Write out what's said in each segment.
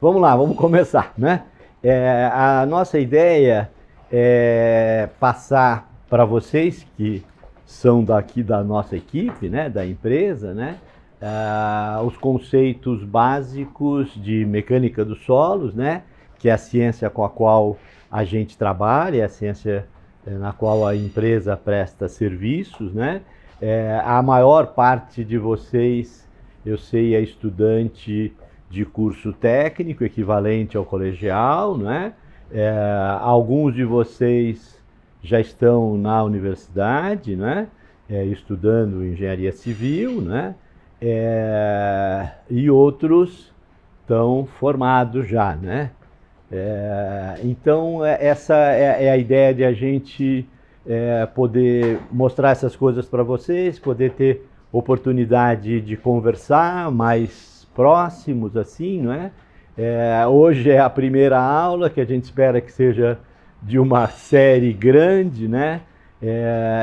Vamos lá, vamos começar, né? A nossa ideia é passar para vocês que são daqui da nossa equipe, né, da empresa, né, os conceitos básicos de mecânica dos solos, né, que é a ciência com a qual a gente trabalha, é a ciência na qual a empresa presta serviços, né? A maior parte de vocês, eu sei, é estudante de curso técnico, equivalente ao colegial, né? Alguns de vocês já estão na universidade, né? Estudando engenharia civil, né? E outros estão formados já, né? Então, essa é a ideia de a gente poder mostrar essas coisas para vocês, poder ter oportunidade de conversar mais próximos, assim, não é? Hoje é a primeira aula, que a gente espera que seja de uma série grande, né?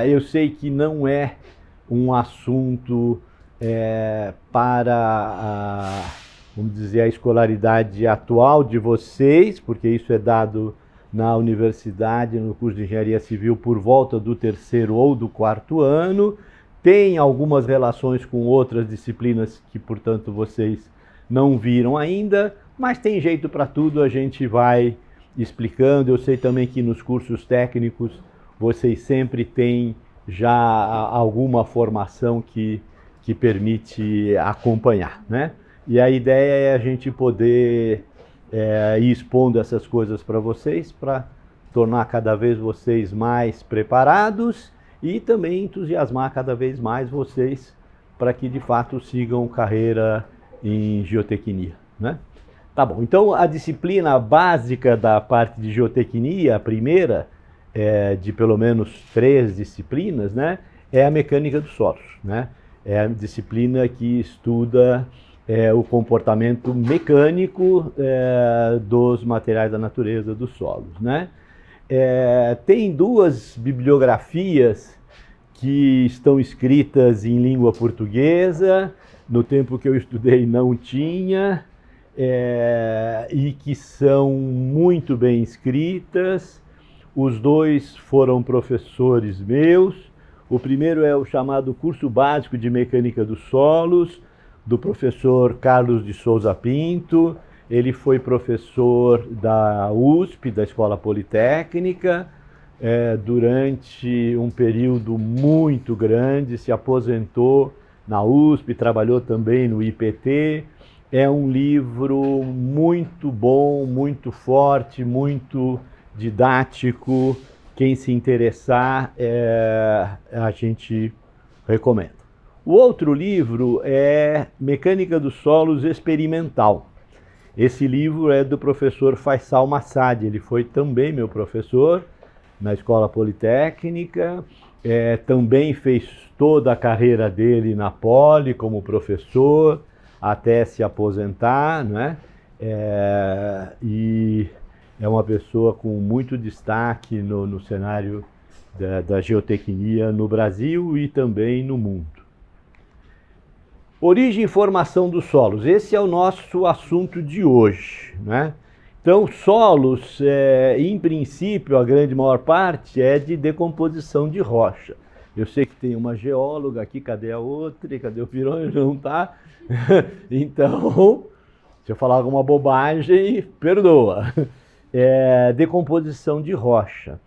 Eu sei que não é um assunto para vamos dizer, a escolaridade atual de vocês, porque isso é dado na universidade, no curso de engenharia civil, por volta do terceiro ou do quarto ano. Tem algumas relações com outras disciplinas que, portanto, vocês não viram ainda, mas tem jeito para tudo, a gente vai explicando. Eu sei também que nos cursos técnicos vocês sempre têm já alguma formação que permite acompanhar, né? E a ideia é a gente poder ir expondo essas coisas para vocês, para tornar cada vez vocês mais preparados e também entusiasmar cada vez mais vocês para que de fato sigam carreira em geotecnia, né? Tá bom, então a disciplina básica da parte de geotecnia, a primeira, de pelo menos 3 disciplinas, né, é a mecânica dos solos, né? É a disciplina que estuda o comportamento mecânico dos materiais da natureza, dos solos, né? Tem 2 bibliografias que estão escritas em língua portuguesa, no tempo que eu estudei não tinha, e que são muito bem escritas. Os 2 foram professores meus. O primeiro é o chamado Curso Básico de Mecânica dos Solos, do professor Carlos de Souza Pinto. Ele foi professor da USP, da Escola Politécnica, durante um período muito grande, se aposentou na USP, trabalhou também no IPT. É um livro muito bom, muito forte, muito didático. Quem se interessar, a gente recomenda. O outro livro é Mecânica dos Solos Experimental. Esse livro é do professor Faisal Massad, ele foi também meu professor na Escola Politécnica, também fez toda a carreira dele na Poli como professor, até se aposentar, né? E é uma pessoa com muito destaque no cenário da geotecnia no Brasil e também no mundo. Origem e formação dos solos, esse é o nosso assunto de hoje, né? Então, solos, em princípio, a grande maior parte é de decomposição de rocha. Eu sei que tem uma geóloga aqui, cadê a outra? Cadê o Pironi? Não tá? Então, se eu falar alguma bobagem, perdoa. Decomposição de rocha.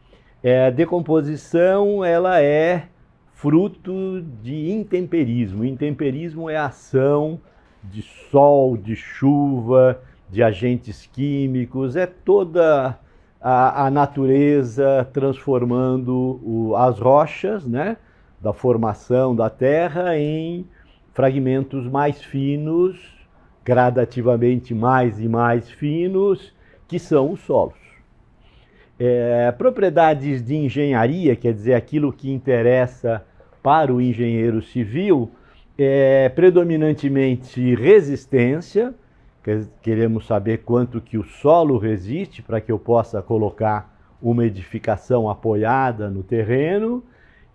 Decomposição, ela é fruto de intemperismo. Intemperismo é a ação de sol, de chuva, de agentes químicos, é toda a natureza transformando as rochas, né, da formação da Terra em fragmentos mais finos, gradativamente mais e mais finos, que são os solos. Propriedades de engenharia, quer dizer, aquilo que interessa para o engenheiro civil, predominantemente resistência. Queremos saber quanto que o solo resiste para que eu possa colocar uma edificação apoiada no terreno.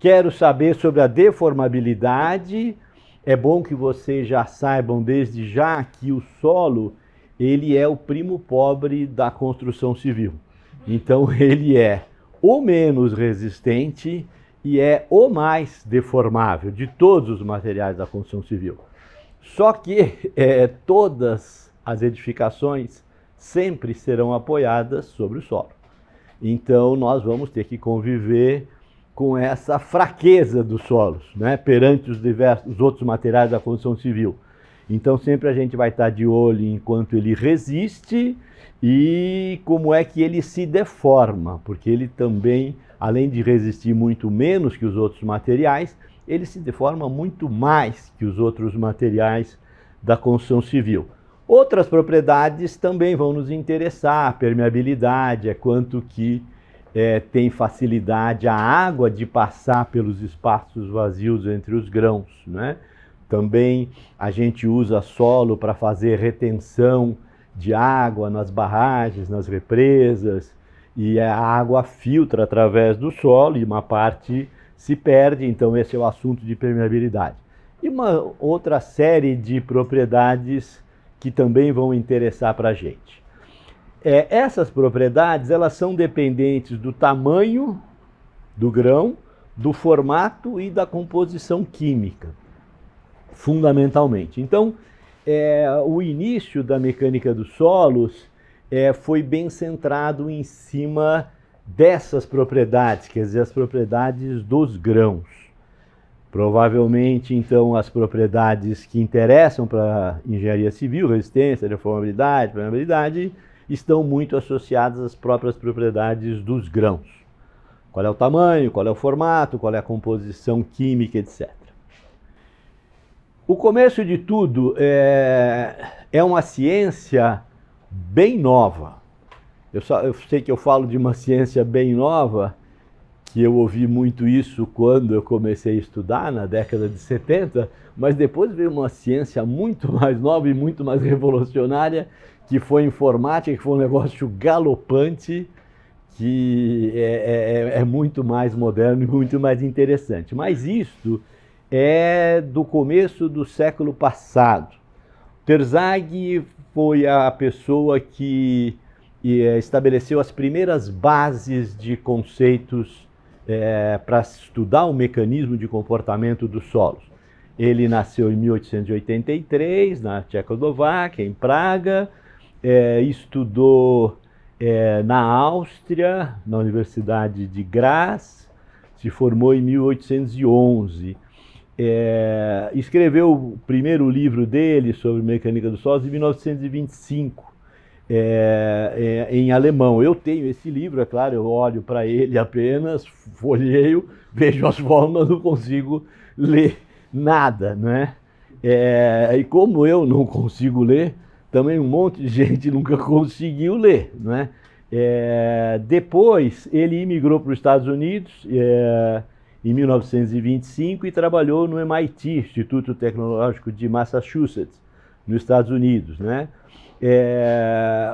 Quero saber sobre a deformabilidade. É bom que vocês já saibam desde já que o solo ele é o primo pobre da construção civil. Então ele é o menos resistente e é o mais deformável de todos os materiais da construção civil. Só que todas as edificações sempre serão apoiadas sobre o solo. Então nós vamos ter que conviver com essa fraqueza dos solos, né, perante os outros materiais da construção civil. Então sempre a gente vai estar de olho enquanto ele resiste e como é que ele se deforma, porque ele também, além de resistir muito menos que os outros materiais, ele se deforma muito mais que os outros materiais da construção civil. Outras propriedades também vão nos interessar, a permeabilidade, quanto que tem facilidade a água de passar pelos espaços vazios entre os grãos, né? Também a gente usa solo para fazer retenção de água nas barragens, nas represas, e a água filtra através do solo e uma parte se perde, então esse é o assunto de permeabilidade. E uma outra série de propriedades que também vão interessar para a gente. Essas propriedades, elas são dependentes do tamanho do grão, do formato e da composição química, fundamentalmente. Então, o início da mecânica dos solos foi bem centrado em cima dessas propriedades, quer dizer, as propriedades dos grãos. Provavelmente, então, as propriedades que interessam para a engenharia civil, resistência, deformabilidade, permeabilidade, estão muito associadas às próprias propriedades dos grãos. Qual é o tamanho, qual é o formato, qual é a composição química, etc. O começo de tudo é uma ciência bem nova. Eu sei que eu falo de uma ciência bem nova, que eu ouvi muito isso quando eu comecei a estudar, na década de 70, mas depois veio uma ciência muito mais nova e muito mais revolucionária, que foi a informática, que foi um negócio galopante, que é muito mais moderno e muito mais interessante. Mas isto é do começo do século passado. Terzaghi foi a pessoa que estabeleceu as primeiras bases de conceitos para estudar o mecanismo de comportamento dos solos. Ele nasceu em 1883, na Tchecoslováquia, em Praga, estudou na Áustria, na Universidade de Graz, se formou em 1811. Escreveu o primeiro livro dele sobre mecânica dos solos em 1925, em alemão. Eu tenho esse livro, é claro, eu olho para ele apenas, folheio, vejo as formas, não consigo ler nada, né? E como eu não consigo ler, também um monte de gente nunca conseguiu ler, né? Depois ele imigrou para os Estados Unidos em 1925 e trabalhou no MIT, Instituto Tecnológico de Massachusetts, nos Estados Unidos, né?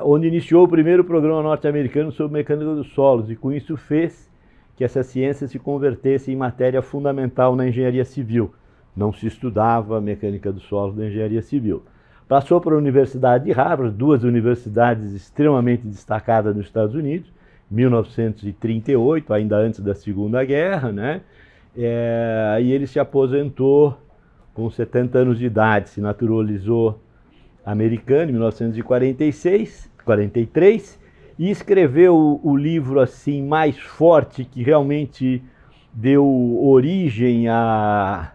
Onde iniciou o primeiro programa norte-americano sobre mecânica dos solos, e com isso fez que essa ciência se convertesse em matéria fundamental na engenharia civil. Não se estudava mecânica dos solos na engenharia civil. Passou para a Universidade de Harvard, duas universidades extremamente destacadas nos Estados Unidos, 1938, ainda antes da Segunda Guerra, né? E ele se aposentou com 70 anos de idade, se naturalizou americano em 1943, e escreveu o livro assim mais forte que realmente deu origem à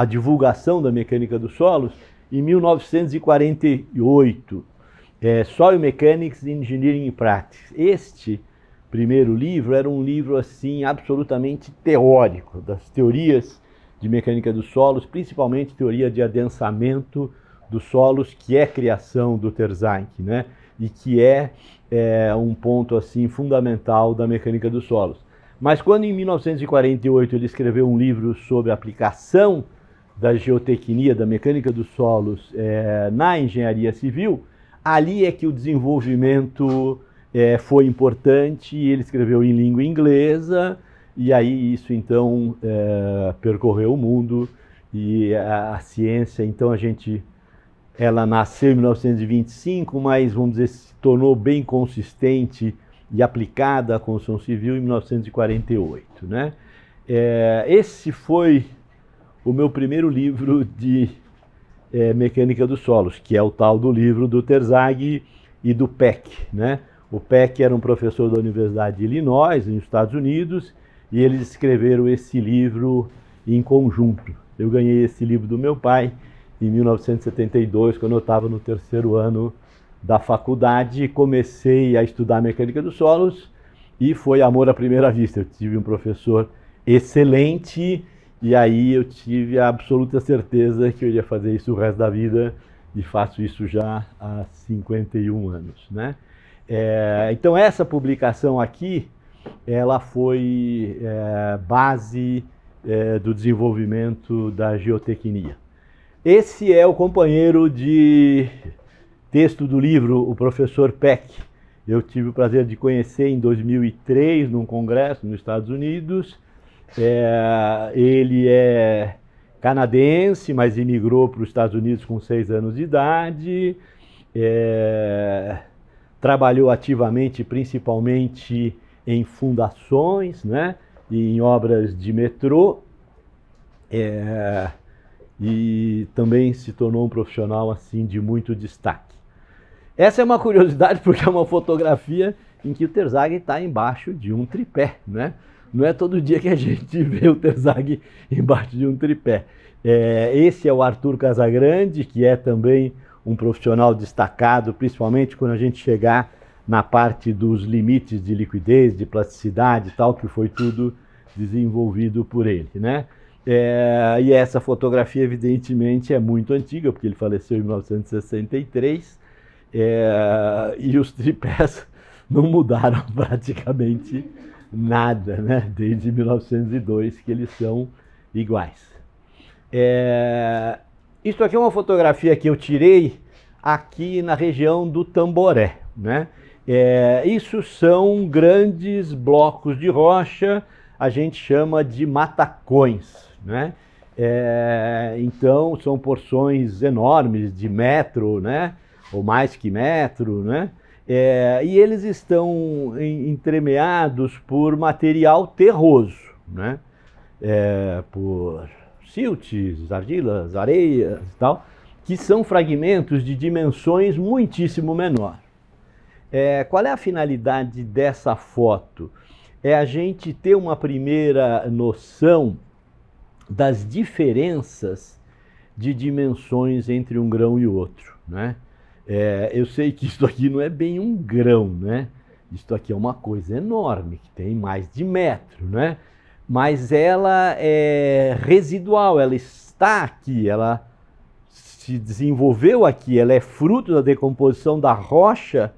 divulgação da mecânica dos solos em 1948, Soil Mechanics Engineering in Practice. Este primeiro livro era um livro assim absolutamente teórico, das teorias de mecânica dos solos, principalmente teoria de adensamento dos solos, que é criação do Terzaghi, né? E que é um ponto assim fundamental da mecânica dos solos. Mas quando em 1948 ele escreveu um livro sobre a aplicação da geotecnia, da mecânica dos solos na engenharia civil, ali é que o desenvolvimento foi importante, e ele escreveu em língua inglesa, e aí isso então percorreu o mundo, e a ciência, então a gente ela nasceu em 1925, mas, vamos dizer, se tornou bem consistente e aplicada à construção civil em 1948, né? Esse foi o meu primeiro livro de mecânica dos solos, que é o tal do livro do Terzaghi e do Peck, né? O Peck era um professor da Universidade de Illinois, nos Estados Unidos, e eles escreveram esse livro em conjunto. Eu ganhei esse livro do meu pai em 1972, quando eu estava no terceiro ano da faculdade, e comecei a estudar mecânica dos solos, e foi amor à primeira vista. Eu tive um professor excelente, e aí eu tive a absoluta certeza que eu ia fazer isso o resto da vida, e faço isso já há 51 anos, né? Então essa publicação aqui, ela foi base do desenvolvimento da geotecnia. Esse é o companheiro de texto do livro, o professor Peck. Eu tive o prazer de conhecer em 2003, num congresso nos Estados Unidos. Ele é canadense, mas imigrou para os Estados Unidos com 6 anos de idade. Trabalhou ativamente, principalmente em fundações, né, e em obras de metrô, e também se tornou um profissional assim de muito destaque. Essa é uma curiosidade porque é uma fotografia em que o Terzaghi está embaixo de um tripé, né? Não é todo dia que a gente vê o Terzaghi embaixo de um tripé. Esse é o Arthur Casagrande, que é também um profissional destacado, principalmente quando a gente chegar na parte dos limites de liquidez, de plasticidade e tal, que foi tudo desenvolvido por ele, né? E essa fotografia, evidentemente, é muito antiga, porque ele faleceu em 1963, e os tripés não mudaram praticamente nada, né? Desde 1902 que eles são iguais. Isso aqui é uma fotografia que eu tirei aqui na região do Tamboré, né? Isso são grandes blocos de rocha, a gente chama de matacões, né? Então são porções enormes de metro, né? Ou mais que metro, né? E eles estão entremeados por material terroso, né? Por siltes, argilas, areias e tal, que são fragmentos de dimensões muitíssimo menor. Qual é a finalidade dessa foto? É a gente ter uma primeira noção das diferenças de dimensões entre um grão e outro, né? Eu sei que isso aqui não é bem um grão, né? Isso aqui é uma coisa enorme, que tem mais de metro, né? Mas ela é residual, ela está aqui, ela se desenvolveu aqui, ela é fruto da decomposição da rocha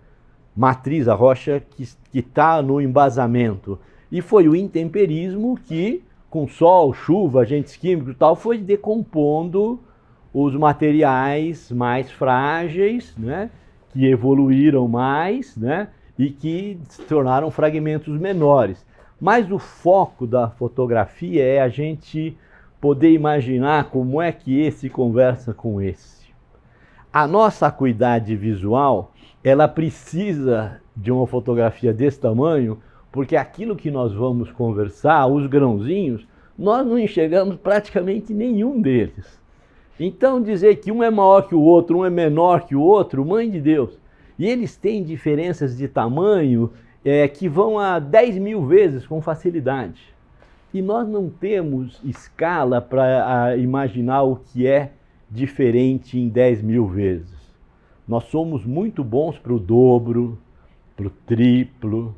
matriz, a rocha que está no embasamento. E foi o intemperismo que, com sol, chuva, agentes químicos e tal, foi decompondo os materiais mais frágeis, né, que evoluíram mais, né, e que se tornaram fragmentos menores. Mas o foco da fotografia é a gente poder imaginar como é que esse conversa com esse. A nossa acuidade visual, ela precisa de uma fotografia desse tamanho, porque aquilo que nós vamos conversar, os grãozinhos, nós não enxergamos praticamente nenhum deles. Então dizer que um é maior que o outro, um é menor que o outro, mãe de Deus. E eles têm diferenças de tamanho que vão a 10 mil vezes com facilidade. E nós não temos escala para imaginar o que é diferente em 10 mil vezes. Nós somos muito bons para o dobro, para o triplo.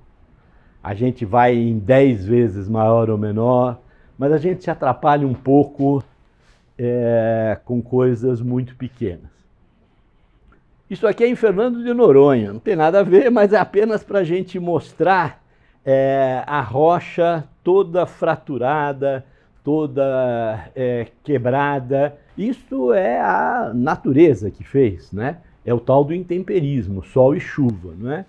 A gente vai em 10 vezes maior ou menor, mas a gente se atrapalha um pouco com coisas muito pequenas. Isso aqui é em Fernando de Noronha, não tem nada a ver, mas é apenas para a gente mostrar a rocha toda fraturada, toda quebrada. Isso é a natureza que fez, né? É o tal do intemperismo, sol e chuva, né?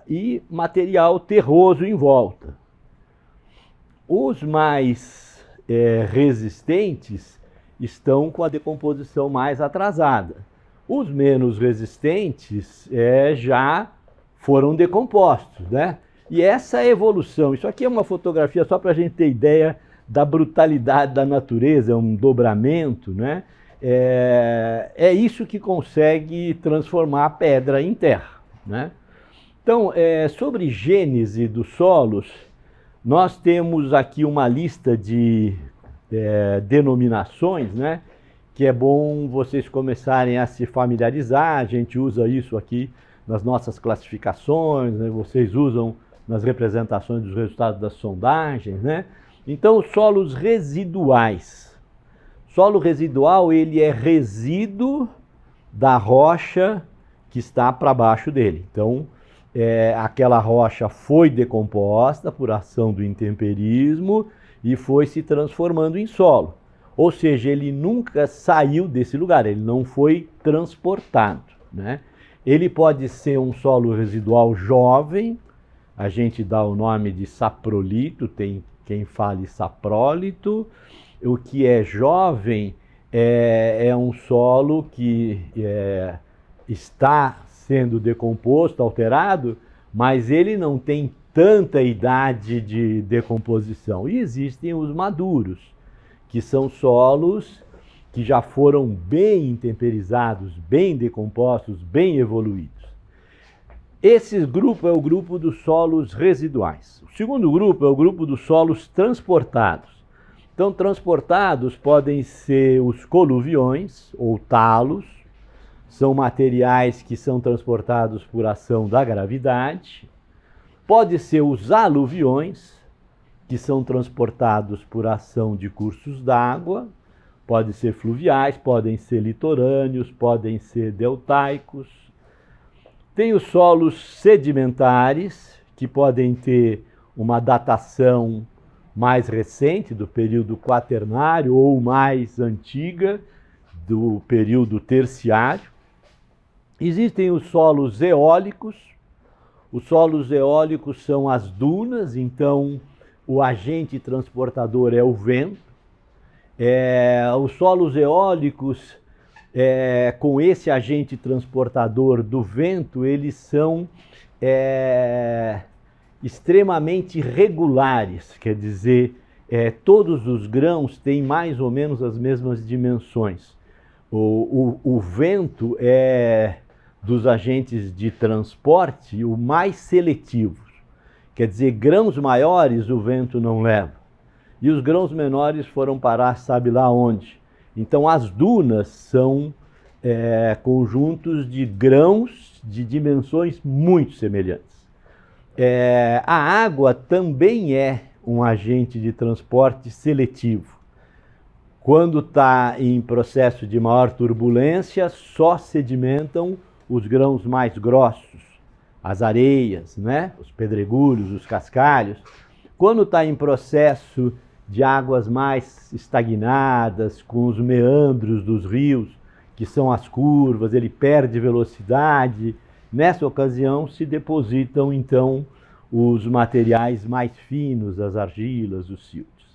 E material terroso em volta. Os mais resistentes, estão com a decomposição mais atrasada. Os menos resistentes já foram decompostos, né? E essa evolução, isso aqui é uma fotografia só para a gente ter ideia da brutalidade da natureza, é um dobramento, né? É isso que consegue transformar a pedra em terra, né? Então, sobre gênese dos solos, nós temos aqui uma lista de denominações, né? Que é bom vocês começarem a se familiarizar. A gente usa isso aqui nas nossas classificações, né? Vocês usam nas representações dos resultados das sondagens, né? Então, solos residuais. Solo residual, ele é resíduo da rocha que está para baixo dele. Então, aquela rocha foi decomposta por ação do intemperismo e foi se transformando em solo. Ou seja, ele nunca saiu desse lugar, ele não foi transportado, né? Ele pode ser um solo residual jovem, a gente dá o nome de saprolito, tem quem fale saprólito. O que é jovem é um solo que está sendo decomposto, alterado, mas ele não tem tanta idade de decomposição. E existem os maduros, que são solos que já foram bem intemperizados, bem decompostos, bem evoluídos. Esse grupo é o grupo dos solos residuais. O segundo grupo é o grupo dos solos transportados. Então, transportados podem ser os coluviões ou talos, são materiais que são transportados por ação da gravidade. Pode ser os aluviões, que são transportados por ação de cursos d'água. Pode ser fluviais, podem ser litorâneos, podem ser deltaicos. Tem os solos sedimentares, que podem ter uma datação mais recente, do período quaternário, ou mais antiga, do período terciário. Existem os solos eólicos. Os solos eólicos são as dunas, então o agente transportador é o vento. Os solos eólicos, com esse agente transportador do vento, eles são extremamente regulares, quer dizer, todos os grãos têm mais ou menos as mesmas dimensões. O vento é dos agentes de transporte o mais seletivo, quer dizer, grãos maiores o vento não leva, e os grãos menores foram parar sabe lá onde. Então as dunas são conjuntos de grãos de dimensões muito semelhantes. A água também é um agente de transporte seletivo. Quando está em processo de maior turbulência, só sedimentam os grãos mais grossos, as areias, né? Os pedregulhos, os cascalhos. Quando está em processo de águas mais estagnadas, com os meandros dos rios, que são as curvas, ele perde velocidade. Nessa ocasião se depositam, então, os materiais mais finos, as argilas, os siltos.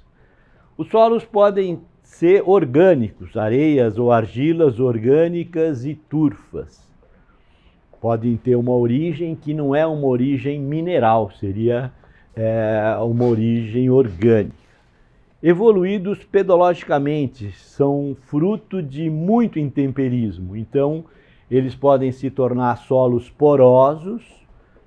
Os solos podem ser orgânicos, areias ou argilas orgânicas e turfas. Podem ter uma origem que não é uma origem mineral, seria uma origem orgânica. Evoluídos pedologicamente, são fruto de muito intemperismo, então eles podem se tornar solos porosos,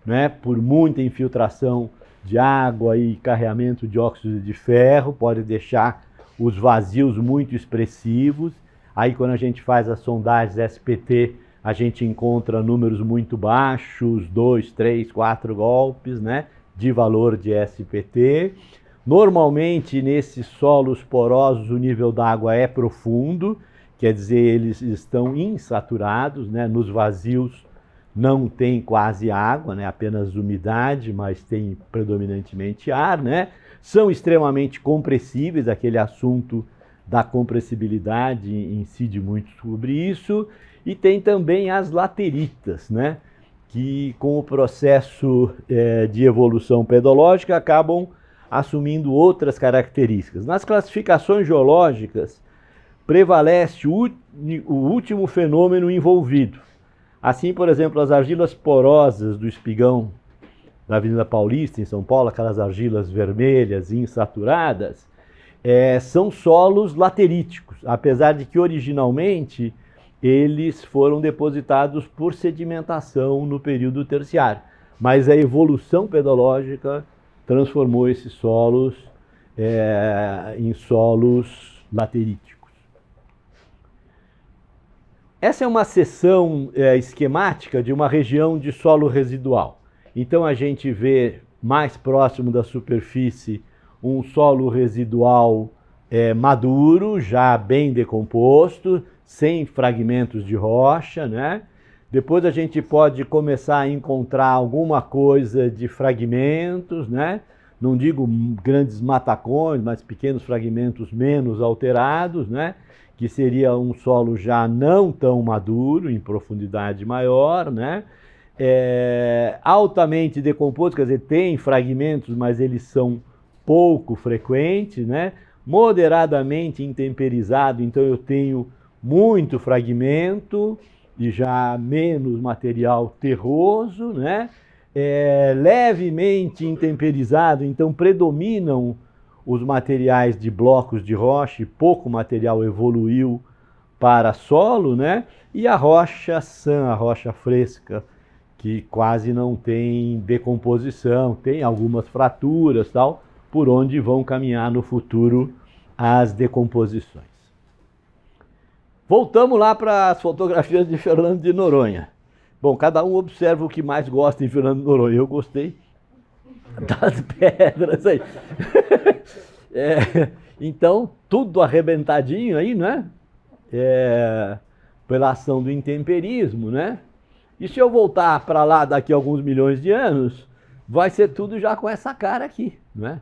né, por muita infiltração de água e carreamento de óxido de ferro, pode deixar os vazios muito expressivos. Aí quando a gente faz as sondagens SPT, a gente encontra números muito baixos, 2, 3, 4 golpes, né, de valor de SPT. Normalmente, nesses solos porosos, o nível d'água é profundo, quer dizer, eles estão insaturados, né? Nos vazios não tem quase água, né? Apenas umidade, mas tem predominantemente ar, né? São extremamente compressíveis, aquele assunto da compressibilidade incide muito sobre isso. E tem também as lateritas, né? Que com o processo de evolução pedológica acabam assumindo outras características. Nas classificações geológicas, prevalece o último fenômeno envolvido. Assim, por exemplo, as argilas porosas do espigão da Avenida Paulista, em São Paulo, aquelas argilas vermelhas, insaturadas, são solos lateríticos, apesar de que originalmente eles foram depositados por sedimentação no período terciário. Mas a evolução pedológica transformou esses solos em solos lateríticos. Essa é uma seção esquemática de uma região de solo residual. Então a gente vê mais próximo da superfície um solo residual maduro, já bem decomposto, sem fragmentos de rocha, né? Depois a gente pode começar a encontrar alguma coisa de fragmentos, né? Não digo grandes matacões, mas pequenos fragmentos menos alterados, né? Que seria um solo já não tão maduro, em profundidade maior, né? Altamente decomposto, quer dizer, tem fragmentos, mas eles são pouco frequentes, né? Moderadamente intemperizado, então eu tenho muito fragmento e já menos material terroso, né? Levemente intemperizado, então predominam os materiais de blocos de rocha e pouco material evoluiu para solo, né? E a rocha sã, a rocha fresca, que quase não tem decomposição, tem algumas fraturas, tal, por onde vão caminhar no futuro as decomposições. Voltamos lá para as fotografias de Fernando de Noronha. Bom, cada um observa o que mais gosta em Fernando de Noronha. Eu gostei das pedras aí. Então, tudo arrebentadinho aí, né? Pela ação do intemperismo, né? E se eu voltar para lá daqui a alguns milhões de anos, vai ser tudo já com essa cara aqui, né?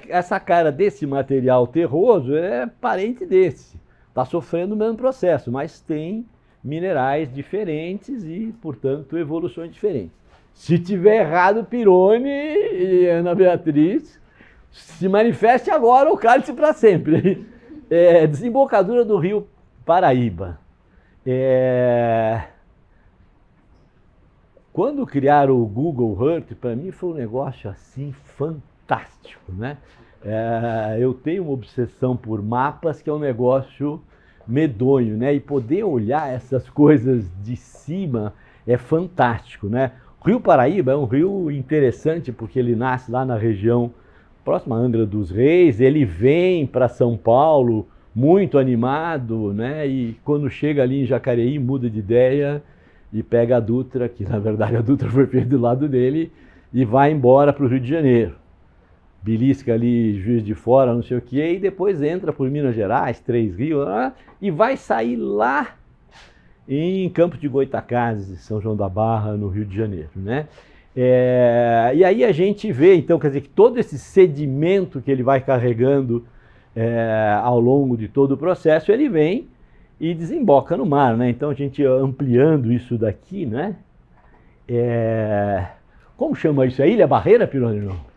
Essa cara desse material terroso é parente desse. Está sofrendo o mesmo processo, mas tem minerais diferentes e, portanto, evoluções diferentes. Se tiver errado, Pirone e Ana Beatriz, se manifeste agora ou cale-se para sempre. Desembocadura do Rio Paraíba. Quando criaram o Google Earth, para mim foi um negócio assim fantástico, né? Eu tenho uma obsessão por mapas que é um negócio medonho, né? E poder olhar essas coisas de cima é fantástico, né? O Rio Paraíba é um rio interessante porque ele nasce lá na região próxima a Angra dos Reis, ele vem para São Paulo muito animado, né? E quando chega ali em Jacareí muda de ideia e pega a Dutra, que na verdade a Dutra foi feita do lado dele, e vai embora para o Rio de Janeiro. Belisca ali Juiz de Fora, não sei o quê, e depois entra por Minas Gerais, Três Rios, e vai sair lá em Campos de Goytacazes, São João da Barra, no Rio de Janeiro, né? E aí a gente vê, então, quer dizer, que todo esse sedimento que ele vai carregando ao longo de todo o processo, ele vem e desemboca no mar, né? Então a gente ampliando isso daqui, né? Como chama isso? É Ilha Barreira, Pironi, não?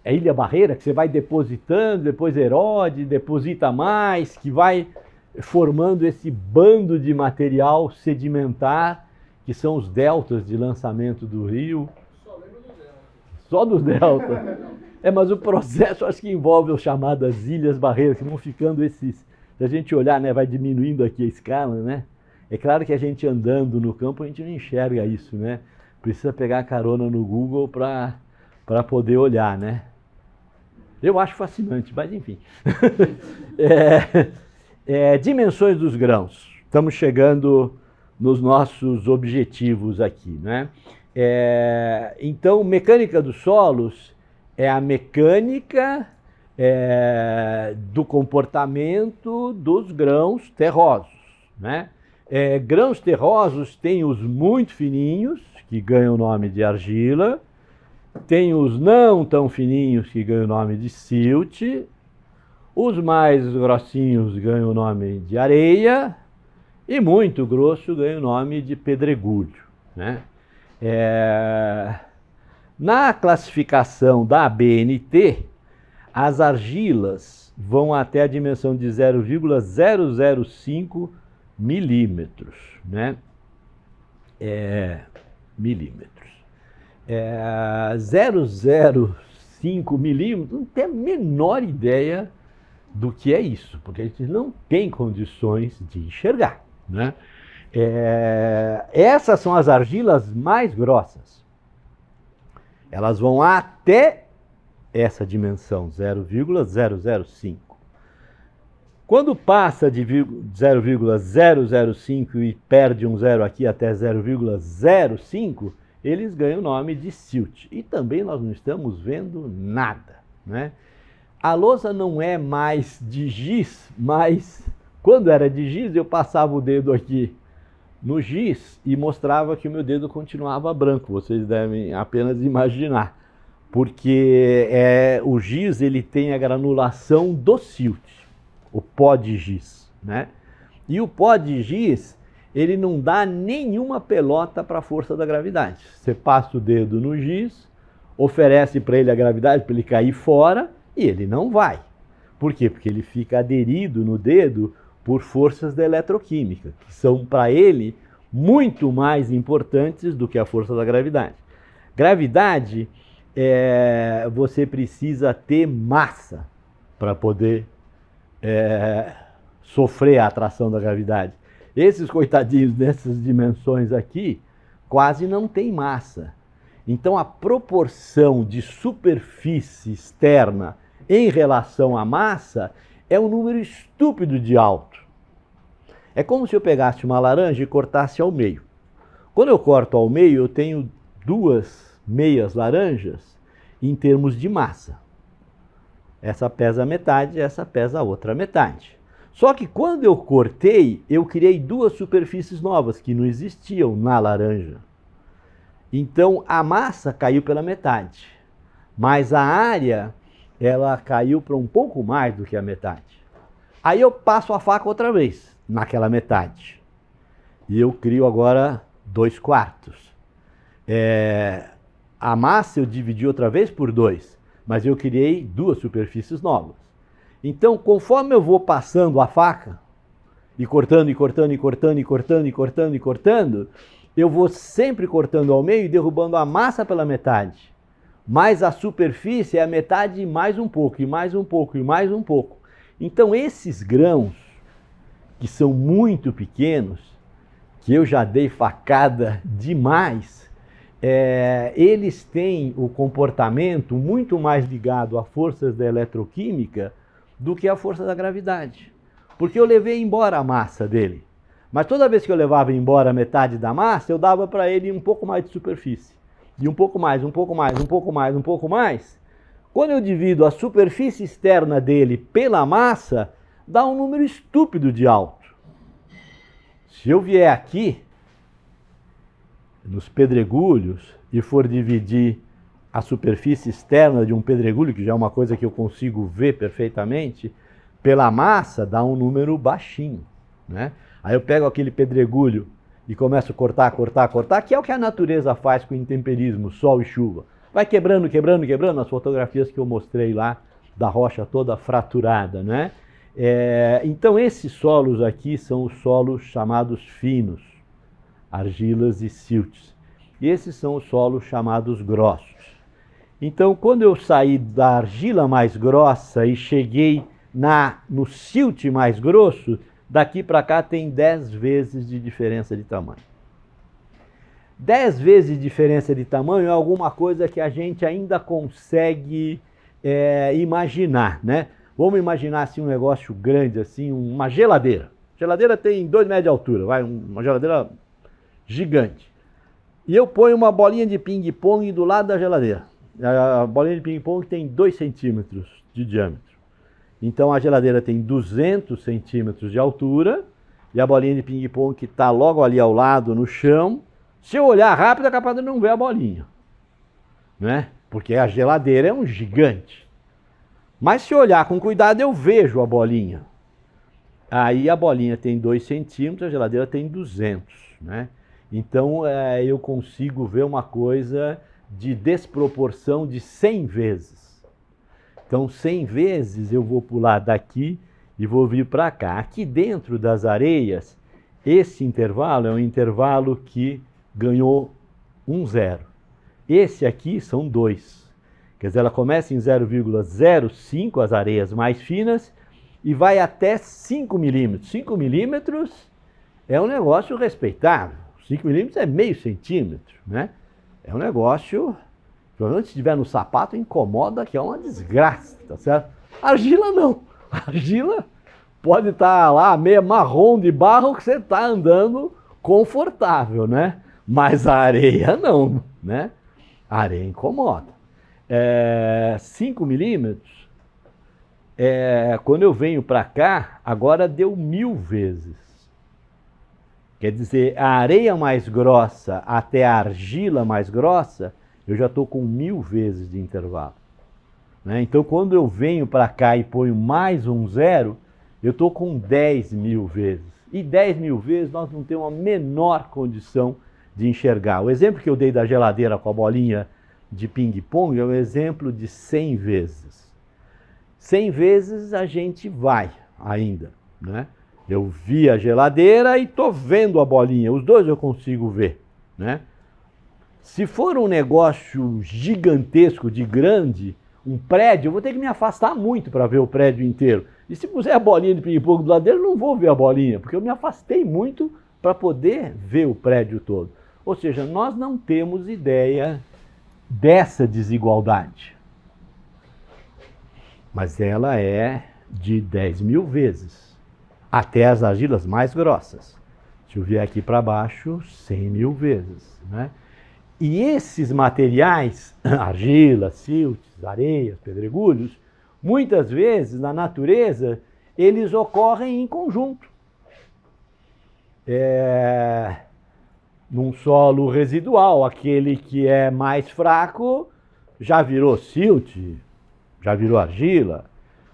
É Ilha Barreira, que você vai depositando, depois erode, deposita mais, que vai formando esse bando de material sedimentar, que são os deltas de lançamento do rio. Só lembro do delta. Só dos deltas. Mas o processo acho que envolve as chamadas Ilhas Barreiras, que vão ficando esses... Se a gente olhar, né, vai diminuindo aqui a escala, né? É claro que a gente andando no campo, a gente não enxerga isso, né? Precisa pegar carona no Google para poder olhar, né? Eu acho fascinante, mas enfim. Dimensões dos grãos. Estamos chegando nos nossos objetivos aqui, né? Então, mecânica dos solos é a mecânica do comportamento dos grãos terrosos, né? Grãos terrosos tem os muito fininhos, que ganham o nome de argila, tem os não tão fininhos, que ganham o nome de silt, os mais grossinhos ganham o nome de areia, e muito grosso ganha o nome de pedregulho, né? Na classificação da ABNT, as argilas vão até a dimensão de 0,005 milímetros, né? Milímetros. 0,05 milímetros, não tem a menor ideia do que é isso, porque a gente não tem condições de enxergar, né? Essas são as argilas mais grossas. Elas vão até essa dimensão, 0,005. Quando passa de 0,005 e perde um zero aqui até 0,05, eles ganham o nome de silt. E também nós não estamos vendo nada, né? A lousa não é mais de giz, mas quando era de giz eu passava o dedo aqui no giz e mostrava que o meu dedo continuava branco. Vocês devem apenas imaginar, porque o giz ele tem a granulação do silt, o pó de giz, né? E o pó de giz ele não dá nenhuma pelota para a força da gravidade. Você passa o dedo no giz, oferece para ele a gravidade para ele cair fora e ele não vai. Por quê? Porque ele fica aderido no dedo por forças da eletroquímica, que são para ele muito mais importantes do que a força da gravidade. Gravidade, você precisa ter massa para poder sofrer a atração da gravidade. Esses coitadinhos dessas dimensões aqui quase não tem massa. Então a proporção de superfície externa em relação à massa é um número estúpido de alto. É como se eu pegasse uma laranja e cortasse ao meio. Quando eu corto ao meio, eu tenho duas meias laranjas em termos de massa. Essa pesa metade, essa pesa a outra metade. Só que quando eu cortei, eu criei duas superfícies novas que não existiam na laranja. Então a massa caiu pela metade, mas a área ela caiu para um pouco mais do que a metade. Aí eu passo a faca outra vez naquela metade e eu crio agora 2/4. A massa eu dividi outra vez por 2, mas eu criei duas superfícies novas. Então, conforme eu vou passando a faca e cortando, e cortando, e cortando, e cortando, e cortando, e cortando, eu vou sempre cortando ao meio e derrubando a massa pela metade. Mas a superfície é a metade e mais um pouco, e mais um pouco, e mais um pouco. Então, esses grãos, que são muito pequenos, que eu já dei facada demais, eles têm o comportamento muito mais ligado a forças da eletroquímica do que a força da gravidade. Porque eu levei embora a massa dele. Mas toda vez que eu levava embora metade da massa, eu dava para ele um pouco mais de superfície. E um pouco mais, um pouco mais, um pouco mais, um pouco mais. Quando eu divido a superfície externa dele pela massa, dá um número estúpido de alto. Se eu vier aqui, nos pedregulhos, e for dividir a superfície externa de um pedregulho, que já é uma coisa que eu consigo ver perfeitamente, pela massa, dá um número baixinho, né? Aí eu pego aquele pedregulho e começo a cortar, cortar, cortar, que é o que a natureza faz com o intemperismo, sol e chuva. Vai quebrando, quebrando, quebrando, as fotografias que eu mostrei lá, da rocha toda fraturada, né? Então esses solos aqui são os solos chamados finos, argilas e siltes. E esses são os solos chamados grossos. Então, quando eu saí da argila mais grossa e cheguei no silt mais grosso, daqui para cá tem 10 vezes de diferença de tamanho. 10 vezes de diferença de tamanho é alguma coisa que a gente ainda consegue imaginar, né? Vamos imaginar assim, um negócio grande, assim, uma geladeira. A geladeira tem 2 metros de altura, uma geladeira gigante. E eu ponho uma bolinha de ping-pong do lado da geladeira. A bolinha de ping-pong tem 2 centímetros de diâmetro. Então a geladeira tem 200 centímetros de altura e a bolinha de ping-pong que está logo ali ao lado no chão, se eu olhar rápido é capaz de não ver a bolinha, né? Porque a geladeira é um gigante. Mas se eu olhar com cuidado eu vejo a bolinha. Aí a bolinha tem 2 centímetros, a geladeira tem 200, né? Então eu consigo ver uma coisa de desproporção de 100 vezes. Então, 100 vezes eu vou pular daqui e vou vir para cá. Aqui dentro das areias, esse intervalo é um intervalo que ganhou 1 zero. Esse aqui são 2. Quer dizer, ela começa em 0,05, as areias mais finas, e vai até 5 milímetros. 5 milímetros é um negócio respeitável. 5 milímetros é meio centímetro, né? É um negócio, pelo menos se estiver no sapato, incomoda, que é uma desgraça, tá certo? Argila não. Argila pode estar lá meio marrom de barro que você está andando confortável, né? Mas a areia não, né? A areia incomoda. 5 milímetros, quando eu venho para cá, agora deu 1000 vezes. Quer dizer, a areia mais grossa até a argila mais grossa, eu já estou com 1000 vezes de intervalo. Né? Então, quando eu venho para cá e ponho mais 1 zero, eu estou com 10.000 vezes. E 10.000 vezes nós não temos a menor condição de enxergar. O exemplo que eu dei da geladeira com a bolinha de ping-pong é um exemplo de 100 vezes. 100 vezes a gente vai ainda, né? Eu vi a geladeira e estou vendo a bolinha, os dois eu consigo ver, né? Se for um negócio gigantesco, de grande, um prédio, eu vou ter que me afastar muito para ver o prédio inteiro. E se puser a bolinha de ping-pong do lado dele, eu não vou ver a bolinha, porque eu me afastei muito para poder ver o prédio todo. Ou seja, nós não temos ideia dessa desigualdade. Mas ela é de 10.000 vezes. Até as argilas mais grossas. Se eu vier aqui para baixo, 100.000 vezes, né? E esses materiais, argila, siltes, areias, pedregulhos, muitas vezes na natureza eles ocorrem em conjunto. Num solo residual, aquele que é mais fraco já virou silt, já virou argila.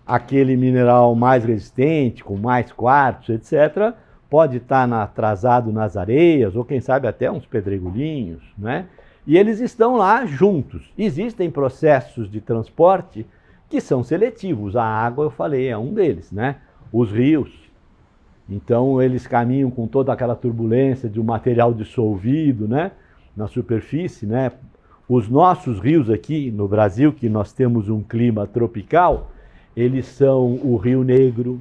Aquele mineral mais resistente, com mais quartzo, etc., pode estar atrasado nas areias, ou quem sabe até uns pedregulhinhos, né? E eles estão lá juntos. Existem processos de transporte que são seletivos. A água, eu falei, é um deles, né? Os rios. Então, eles caminham com toda aquela turbulência de um material dissolvido, né? Na superfície, né? Os nossos rios aqui no Brasil, que nós temos um clima tropical, eles são o Rio Negro,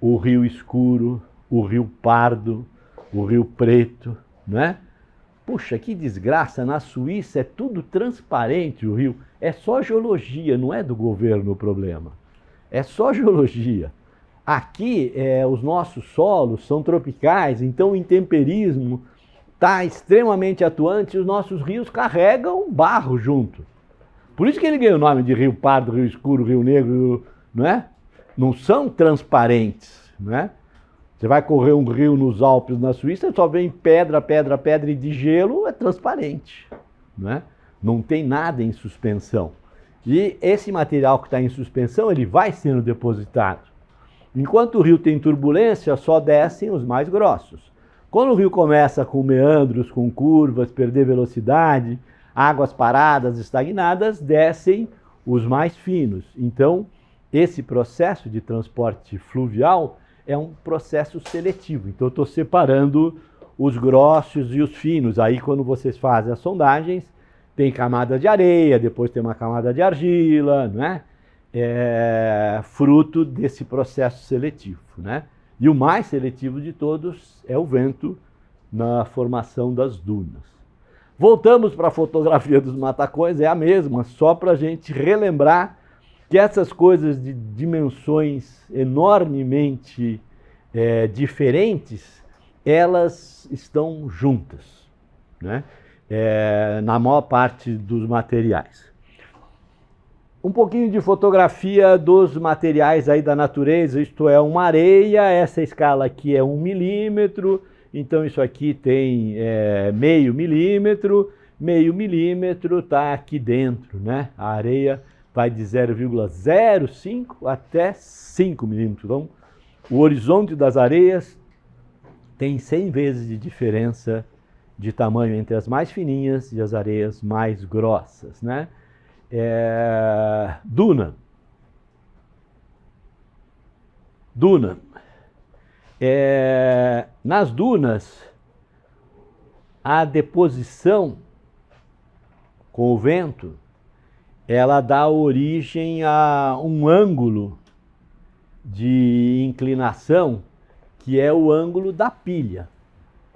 o Rio Escuro, o Rio Pardo, o Rio Preto, né? Puxa, que desgraça, na Suíça é tudo transparente o rio. É só geologia, não é do governo o problema. É só geologia. Aqui, os nossos solos são tropicais, então o intemperismo está extremamente atuante e os nossos rios carregam barro junto. Por isso que ele ganhou o nome de Rio Pardo, Rio Escuro, Rio Negro, não é? Não são transparentes, não é? Você vai correr um rio nos Alpes, na Suíça, só vem pedra, pedra, pedra e de gelo, é transparente, não é? Não tem nada em suspensão. E esse material que está em suspensão, ele vai sendo depositado. Enquanto o rio tem turbulência, só descem os mais grossos. Quando o rio começa com meandros, com curvas, perder velocidade, águas paradas, estagnadas, descem os mais finos. Então, esse processo de transporte fluvial é um processo seletivo. Então, eu estou separando os grossos e os finos. Aí, quando vocês fazem as sondagens, tem camada de areia, depois tem uma camada de argila, né? Fruto desse processo seletivo, né? E o mais seletivo de todos é o vento na formação das dunas. Voltamos para a fotografia dos matacões, é a mesma, só para a gente relembrar que essas coisas de dimensões enormemente diferentes, elas estão juntas, né? Na maior parte dos materiais. Um pouquinho de fotografia dos materiais aí da natureza, isto é, uma areia, essa escala aqui é 1 milímetro, então isso aqui tem meio milímetro está aqui dentro, né? A areia vai de 0,05 até 5 milímetros. Então, o horizonte das areias tem 100 vezes de diferença de tamanho entre as mais fininhas e as areias mais grossas, né? Duna. Duna. Nas dunas, a deposição com o vento, ela dá origem a um ângulo de inclinação que é o ângulo da pilha,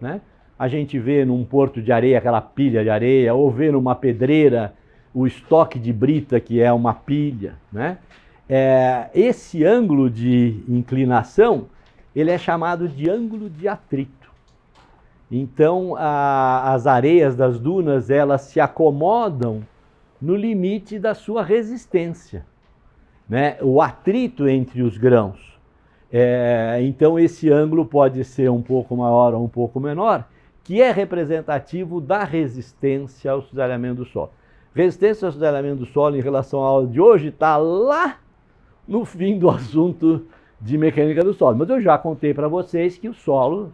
né? A gente vê num porto de areia aquela pilha de areia, ou vê numa pedreira o estoque de brita, que é uma pilha, né? Esse ângulo de inclinação, ele é chamado de ângulo de atrito. Então, as areias das dunas, elas se acomodam no limite da sua resistência, né? O atrito entre os grãos. Então, esse ângulo pode ser um pouco maior ou um pouco menor, que é representativo da resistência ao cisalhamento do solo. Resistência ao cisalhamento do solo em relação à aula de hoje está lá no fim do assunto de mecânica do solo. Mas eu já contei para vocês que o solo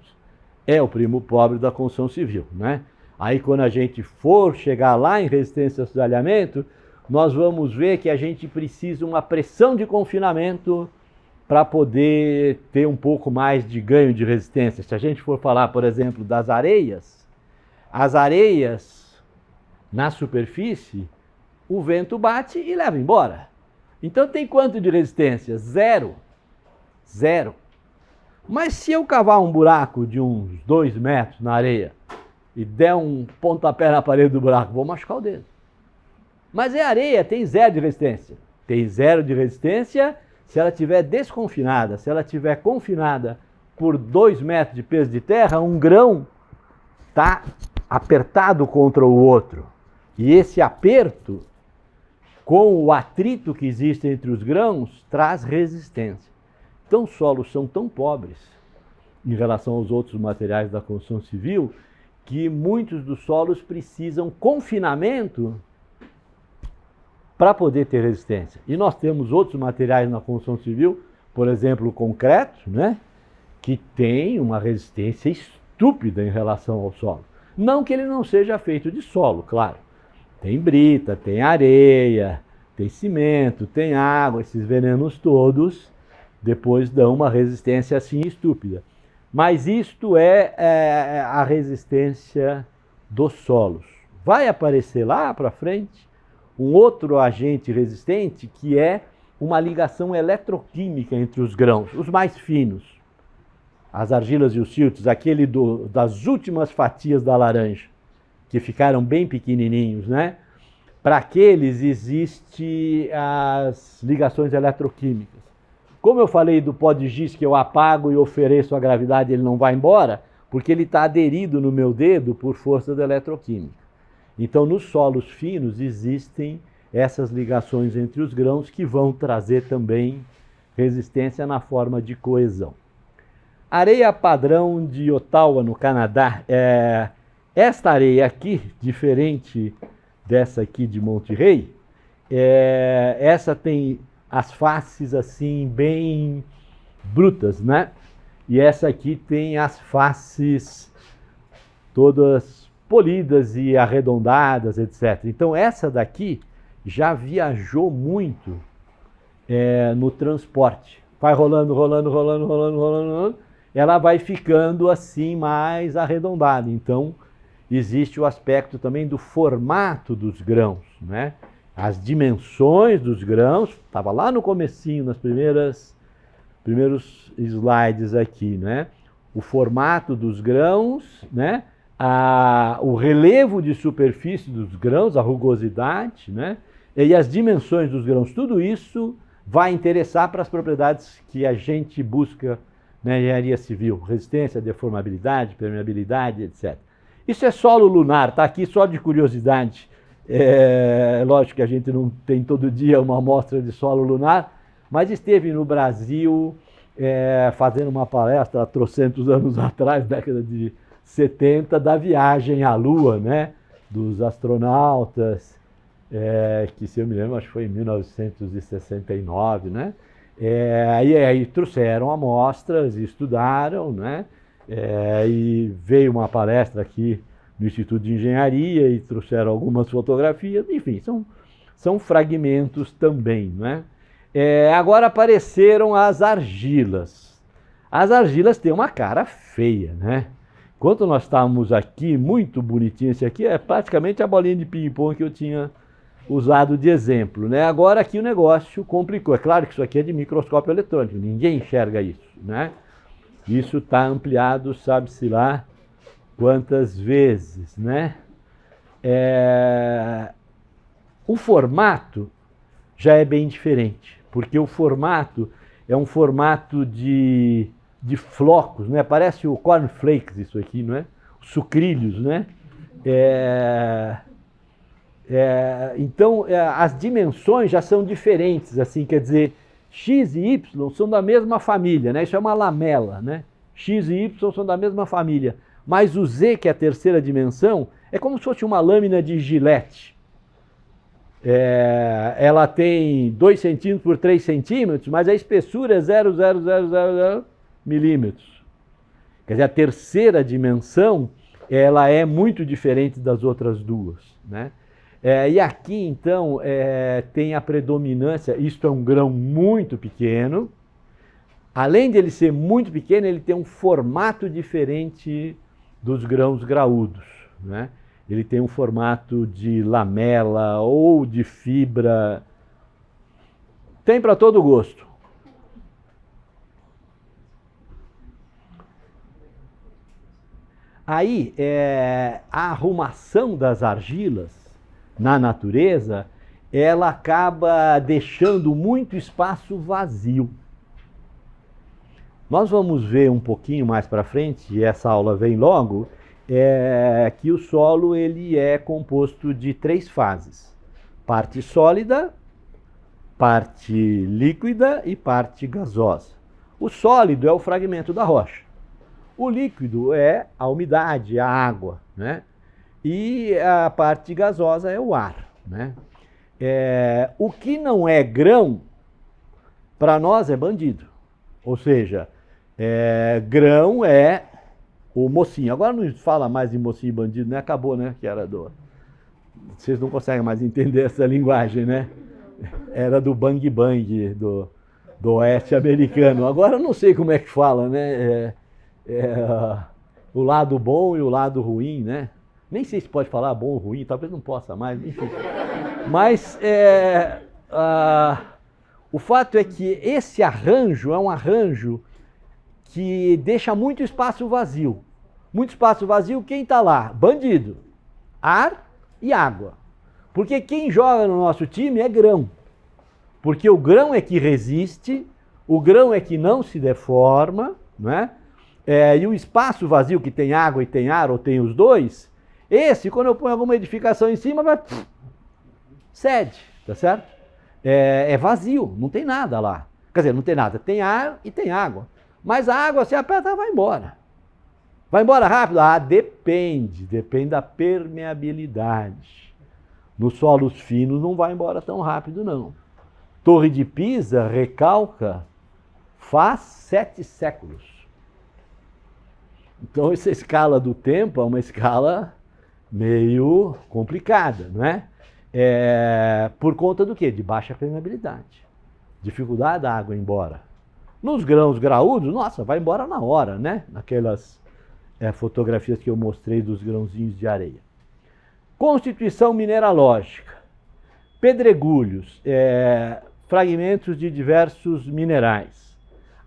é o primo pobre da construção civil, né? Aí quando a gente for chegar lá em resistência ao cisalhamento, nós vamos ver que a gente precisa uma pressão de confinamento para poder ter um pouco mais de ganho de resistência. Se a gente for falar, por exemplo, das areias, as areias na superfície, o vento bate e leva embora. Então tem quanto de resistência? Zero. Zero. Mas se eu cavar um buraco de uns 2 metros na areia e der um pontapé na parede do buraco, vou machucar o dedo. Mas é areia, tem zero de resistência. Tem zero de resistência se ela estiver desconfinada. Se ela estiver confinada por 2 metros de peso de terra, um grão está apertado contra o outro. E esse aperto, com o atrito que existe entre os grãos, traz resistência. Então, os solos são tão pobres em relação aos outros materiais da construção civil que muitos dos solos precisam confinamento para poder ter resistência. E nós temos outros materiais na construção civil, por exemplo, o concreto, né, que tem uma resistência estúpida em relação ao solo. Não que ele não seja feito de solo, claro. Tem brita, tem areia, tem cimento, tem água, esses venenos todos depois dão uma resistência assim estúpida. Mas isto é a resistência dos solos. Vai aparecer lá para frente um outro agente resistente que é uma ligação eletroquímica entre os grãos, os mais finos. As argilas e os siltos, aquele das últimas fatias da laranja, que ficaram bem pequenininhos, né? Para aqueles existem as ligações eletroquímicas. Como eu falei do pó de giz que eu apago e ofereço a gravidade, ele não vai embora, porque ele está aderido no meu dedo por força da eletroquímica. Então, nos solos finos existem essas ligações entre os grãos que vão trazer também resistência na forma de coesão. Areia padrão de Ottawa, no Canadá. Esta areia aqui, diferente dessa aqui de Monterrey, essa tem as faces assim bem brutas, né? E essa aqui tem as faces todas polidas e arredondadas, etc. Então essa daqui já viajou muito no transporte. Vai rolando, rolando, rolando, rolando, rolando, ela vai ficando assim mais arredondada. Então existe o aspecto também do formato dos grãos, né? As dimensões dos grãos, estava lá no comecinho, nas primeiros slides aqui, né? O formato dos grãos, né? O relevo de superfície dos grãos, a rugosidade, né? E as dimensões dos grãos, tudo isso vai interessar para as propriedades que a gente busca na engenharia civil, resistência, deformabilidade, permeabilidade, etc. Isso é solo lunar, está aqui só de curiosidade. Lógico que a gente não tem todo dia uma amostra de solo lunar, mas esteve no Brasil fazendo uma palestra há trocentos anos atrás, década de 70, da viagem à Lua, né? Dos astronautas, que se eu me lembro, acho que foi em 1969, né? Aí trouxeram amostras e estudaram, né? E veio uma palestra aqui no Instituto de Engenharia e trouxeram algumas fotografias, enfim, são fragmentos também, né? Agora apareceram as argilas. As argilas têm uma cara feia, né? Enquanto nós estávamos aqui, muito bonitinho, esse aqui é praticamente a bolinha de ping-pong que eu tinha usado de exemplo, né? Agora aqui o negócio complicou. É claro que isso aqui é de microscópio eletrônico, ninguém enxerga isso, né? Isso está ampliado, sabe-se lá quantas vezes, né? O formato já é bem diferente, porque o formato é um formato de flocos, né? Parece o cornflakes isso aqui, não é? Os sucrilhos, né? Então, as dimensões já são diferentes, assim, quer dizer, X e Y são da mesma família, né? Isso é uma lamela, né? X e Y são da mesma família, mas o Z, que é a terceira dimensão, é como se fosse uma lâmina de gilete. Ela tem 2 centímetros por 3 centímetros, mas a espessura é 0,0000 milímetros. Quer dizer, a terceira dimensão, ela é muito diferente das outras duas, né? E aqui, então, tem a predominância, isto é um grão muito pequeno. Além de ele ser muito pequeno, ele tem um formato diferente dos grãos graúdos, né? Ele tem um formato de lamela ou de fibra. Tem para todo gosto. Aí, a arrumação das argilas na natureza, ela acaba deixando muito espaço vazio. Nós vamos ver um pouquinho mais para frente, e essa aula vem logo, que o solo ele é composto de 3 fases: parte sólida, parte líquida e parte gasosa. O sólido é o fragmento da rocha. O líquido é a umidade, a água, né? E a parte gasosa é o ar, né? O que não é grão, para nós é bandido. Ou seja, grão é o mocinho. Agora não fala mais de mocinho e bandido, né? Acabou, né? Que era do... Vocês não conseguem mais entender essa linguagem, né? Era do bang bang, do oeste americano. Agora eu não sei como é que fala, né? O lado bom e o lado ruim, né? Nem sei se pode falar bom ou ruim, talvez não possa mais, enfim. Mas o fato é que esse arranjo é um arranjo que deixa muito espaço vazio. Muito espaço vazio, quem está lá? Bandido, ar e água. Porque quem joga no nosso time é grão. Porque o grão é que resiste, o grão é que não se deforma, não é? E o espaço vazio que tem água e tem ar, ou tem os dois, esse, quando eu ponho alguma edificação em cima, vai... cede, tá certo? É vazio, não tem nada lá. Quer dizer, não tem nada, tem ar e tem água. Mas a água, se aperta, vai embora. Vai embora rápido? Depende da permeabilidade. Nos solos finos não vai embora tão rápido, não. Torre de Pisa, recalca, faz 7 séculos. Então essa escala do tempo é uma escala meio complicada, não é? Por conta do quê? De baixa permeabilidade. Dificuldade da água ir embora. Nos grãos graúdos, nossa, vai embora na hora, né? Naquelas fotografias que eu mostrei dos grãozinhos de areia. Constituição mineralógica. Pedregulhos, fragmentos de diversos minerais.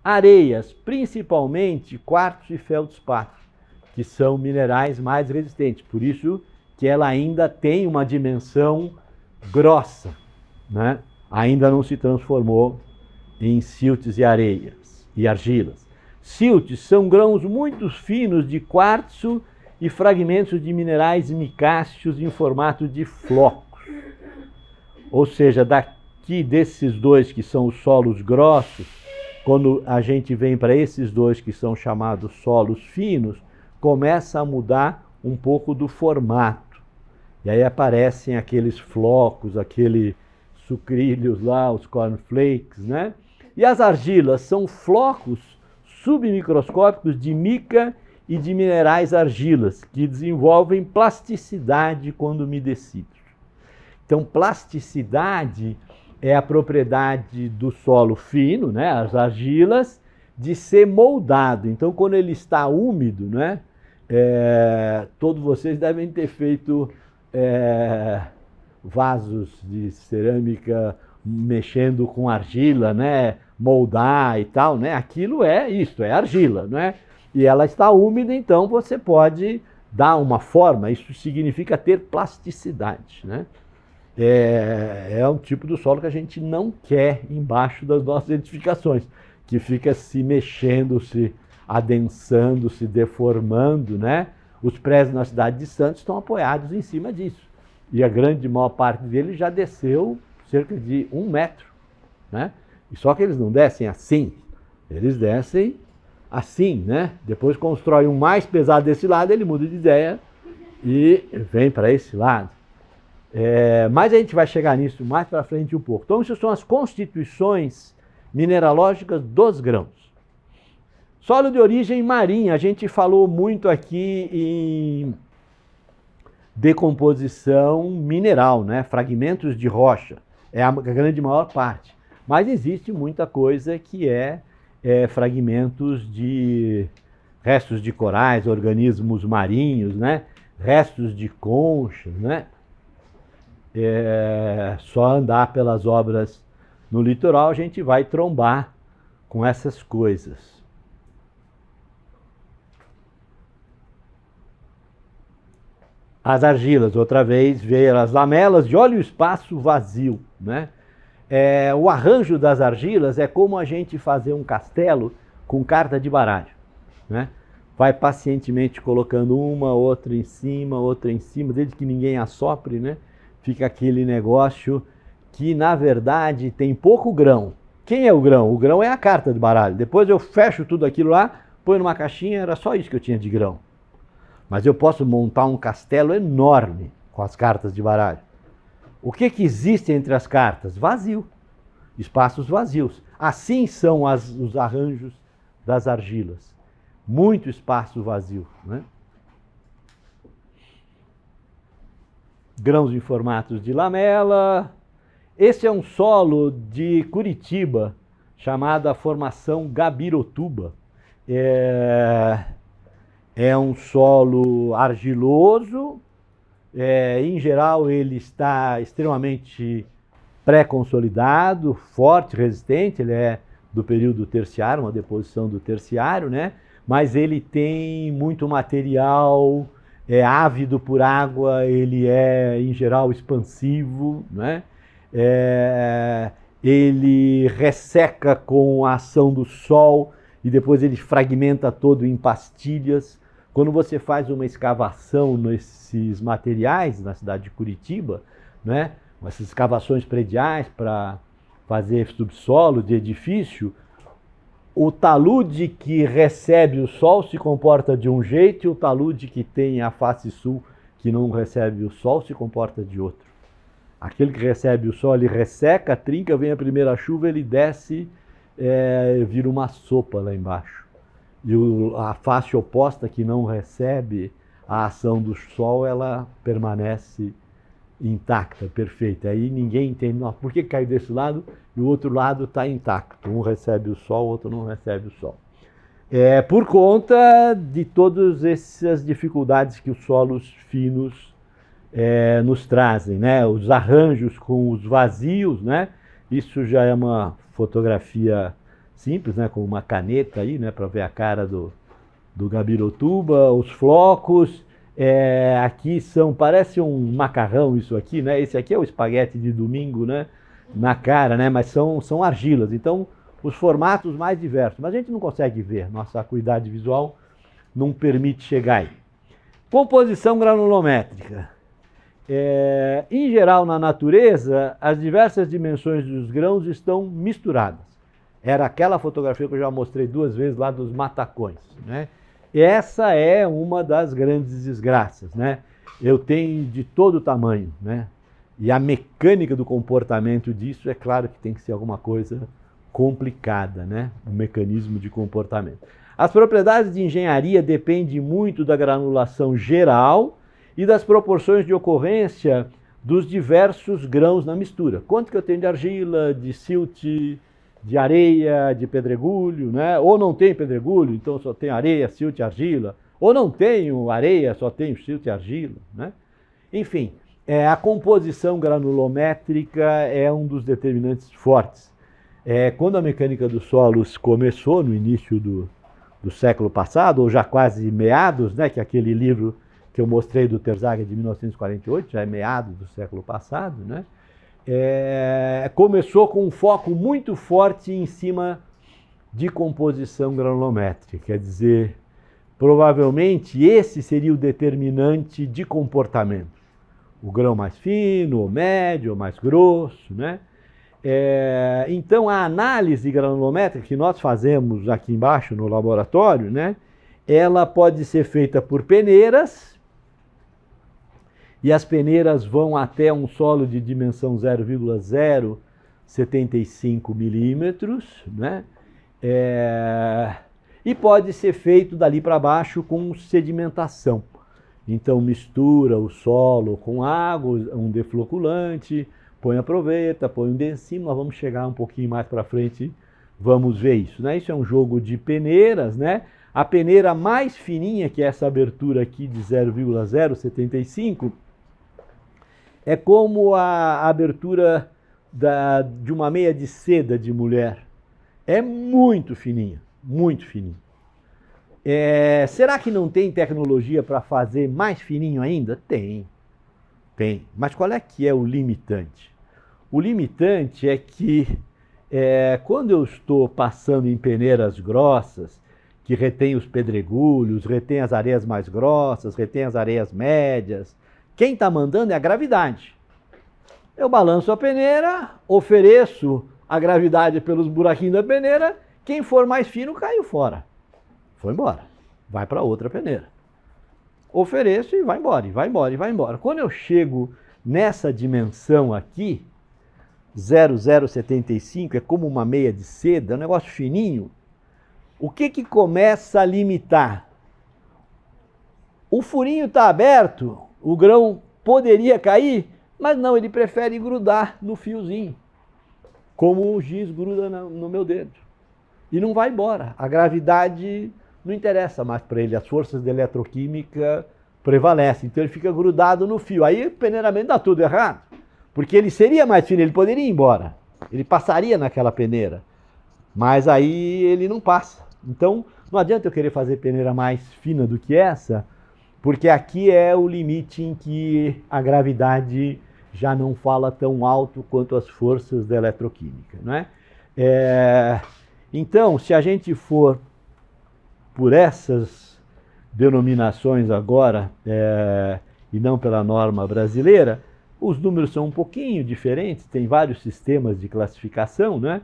Areias, principalmente quartzo e feldspato, que são minerais mais resistentes. Por isso que ela ainda tem uma dimensão grossa, né? Ainda não se transformou em siltes e areias e argilas. Siltes são grãos muito finos de quartzo e fragmentos de minerais micáceos em formato de flocos. Ou seja, daqui desses dois que são os solos grossos, quando a gente vem para esses dois que são chamados solos finos, começa a mudar um pouco do formato. E aí aparecem aqueles flocos, aqueles sucrilhos lá, os cornflakes, né? E as argilas são flocos submicroscópicos de mica e de minerais argilas, que desenvolvem plasticidade quando umedecidos. Então, plasticidade é a propriedade do solo fino, né, as argilas, de ser moldado. Então, quando ele está úmido, né, todos vocês devem ter feito vasos de cerâmica mexendo com argila, né, moldar e tal, né? Aquilo é isso, é argila, né? E ela está úmida, então você pode dar uma forma. Isso significa ter plasticidade, né? É um tipo do solo que a gente não quer embaixo das nossas edificações, que fica se mexendo, se adensando, se deformando, né? Os prédios na cidade de Santos estão apoiados em cima disso. E a grande maior parte deles já desceu cerca de 1 metro, né? E só que eles não descem assim, eles descem assim, né? Depois constrói um mais pesado desse lado, ele muda de ideia e vem para esse lado. Mas a gente vai chegar nisso mais para frente um pouco. Então, isso são as constituições mineralógicas dos grãos. Solo de origem marinha, a gente falou muito aqui em decomposição mineral, né? Fragmentos de rocha, é a grande maior parte. Mas existe muita coisa que fragmentos de restos de corais, organismos marinhos, né? Restos de conchas, né? Só andar pelas obras no litoral a gente vai trombar com essas coisas. As argilas, outra vez, ver as lamelas de olha o espaço vazio, né? O arranjo das argilas é como a gente fazer um castelo com carta de baralho, né? Vai pacientemente colocando uma, outra em cima, desde que ninguém assopre, né? Fica aquele negócio que, na verdade, tem pouco grão. Quem é o grão? O grão é a carta de baralho. Depois eu fecho tudo aquilo lá, põe numa caixinha, era só isso que eu tinha de grão. Mas eu posso montar um castelo enorme com as cartas de baralho. O que existe entre as cartas? Vazio. Espaços vazios. Assim são os arranjos das argilas. Muito espaço vazio, né? Grãos em formatos de lamela. Esse é um solo de Curitiba, chamado a Formação Gabirotuba. É um solo argiloso, em geral ele está extremamente pré-consolidado, forte, resistente, ele é do período terciário, uma deposição do terciário, né? Mas ele tem muito material, é ávido por água, ele é em geral expansivo, né? Ele resseca com a ação do sol e depois ele fragmenta todo em pastilhas. Quando você faz uma escavação nesses materiais, na cidade de Curitiba, né, essas escavações prediais para fazer subsolo de edifício, o talude que recebe o sol se comporta de um jeito e o talude que tem a face sul, que não recebe o sol, se comporta de outro. Aquele que recebe o sol, ele resseca, trinca, vem a primeira chuva, ele desce, vira uma sopa lá embaixo. E a face oposta, que não recebe a ação do sol, ela permanece intacta, perfeita. Aí ninguém entende, nossa, por que caiu desse lado e o outro lado está intacto? Um recebe o sol, o outro não recebe o sol. Por conta de todas essas dificuldades que os solos finos nos trazem, né? Os arranjos com os vazios, né? Isso já é uma fotografia simples, né, com uma caneta aí, né, para ver a cara do Gabirotuba, os flocos, aqui parece um macarrão isso aqui, né, esse aqui é o espaguete de domingo, né, na cara, né, mas são argilas, então os formatos mais diversos, mas a gente não consegue ver, nossa acuidade visual não permite chegar aí. Composição granulométrica. Em geral, na natureza, as diversas dimensões dos grãos estão misturadas. Era aquela fotografia que eu já mostrei 2 vezes lá dos matacões, né? Essa é uma das grandes desgraças, né? Eu tenho de todo tamanho, né? E a mecânica do comportamento disso, é claro que tem que ser alguma coisa complicada, né? O mecanismo de comportamento. As propriedades de engenharia dependem muito da granulação geral e das proporções de ocorrência dos diversos grãos na mistura. Quanto que eu tenho de argila, de silt, de areia, de pedregulho, né? Ou não tem pedregulho, então só tem areia, silt e argila. Ou não tenho areia, só tenho silt e argila, né? Enfim, a composição granulométrica é um dos determinantes fortes. Quando a mecânica dos solos começou no início do século passado, ou já quase meados, né, que é aquele livro que eu mostrei do Terzaghi de 1948, já é meados do século passado, né, começou com um foco muito forte em cima de composição granulométrica, quer dizer, provavelmente esse seria o determinante de comportamento. O grão mais fino, ou médio, ou mais grosso, né? Então, a análise granulométrica que nós fazemos aqui embaixo no laboratório, né, ela pode ser feita por peneiras, e as peneiras vão até um solo de dimensão 0,075 milímetros, né, e pode ser feito dali para baixo com sedimentação. Então, mistura o solo com água, um defloculante, põe a proveta, põe um densimo, nós vamos chegar um pouquinho mais para frente, vamos ver isso, né? Isso é um jogo de peneiras, né? A peneira mais fininha, que é essa abertura aqui de 0,075, é como a abertura de uma meia de seda de mulher. É muito fininha, muito fininha. Será que não tem tecnologia para fazer mais fininho ainda? Tem. Mas qual é que é o limitante? O limitante é que quando eu estou passando em peneiras grossas, que retém os pedregulhos, retém as areias mais grossas, retém as areias médias, quem está mandando é a gravidade. Eu balanço a peneira, ofereço a gravidade pelos buraquinhos da peneira, quem for mais fino caiu fora. Foi embora, vai para outra peneira. Ofereço e vai embora, e vai embora, e vai embora. Quando eu chego nessa dimensão aqui, 0,075, é como uma meia de seda, é um negócio fininho. O que começa a limitar? O furinho está aberto, o grão poderia cair, mas não, ele prefere grudar no fiozinho, como o giz gruda no meu dedo. E não vai embora. A gravidade não interessa mais para ele, as forças de eletroquímica prevalecem, então ele fica grudado no fio. Aí o peneiramento dá tudo errado, porque ele seria mais fino, ele poderia ir embora, ele passaria naquela peneira, mas aí ele não passa. Então não adianta eu querer fazer peneira mais fina do que essa, porque aqui é o limite em que a gravidade já não fala tão alto quanto as forças da eletroquímica, não é? Então, se a gente for por essas denominações agora, e não pela norma brasileira, os números são um pouquinho diferentes, tem vários sistemas de classificação, né?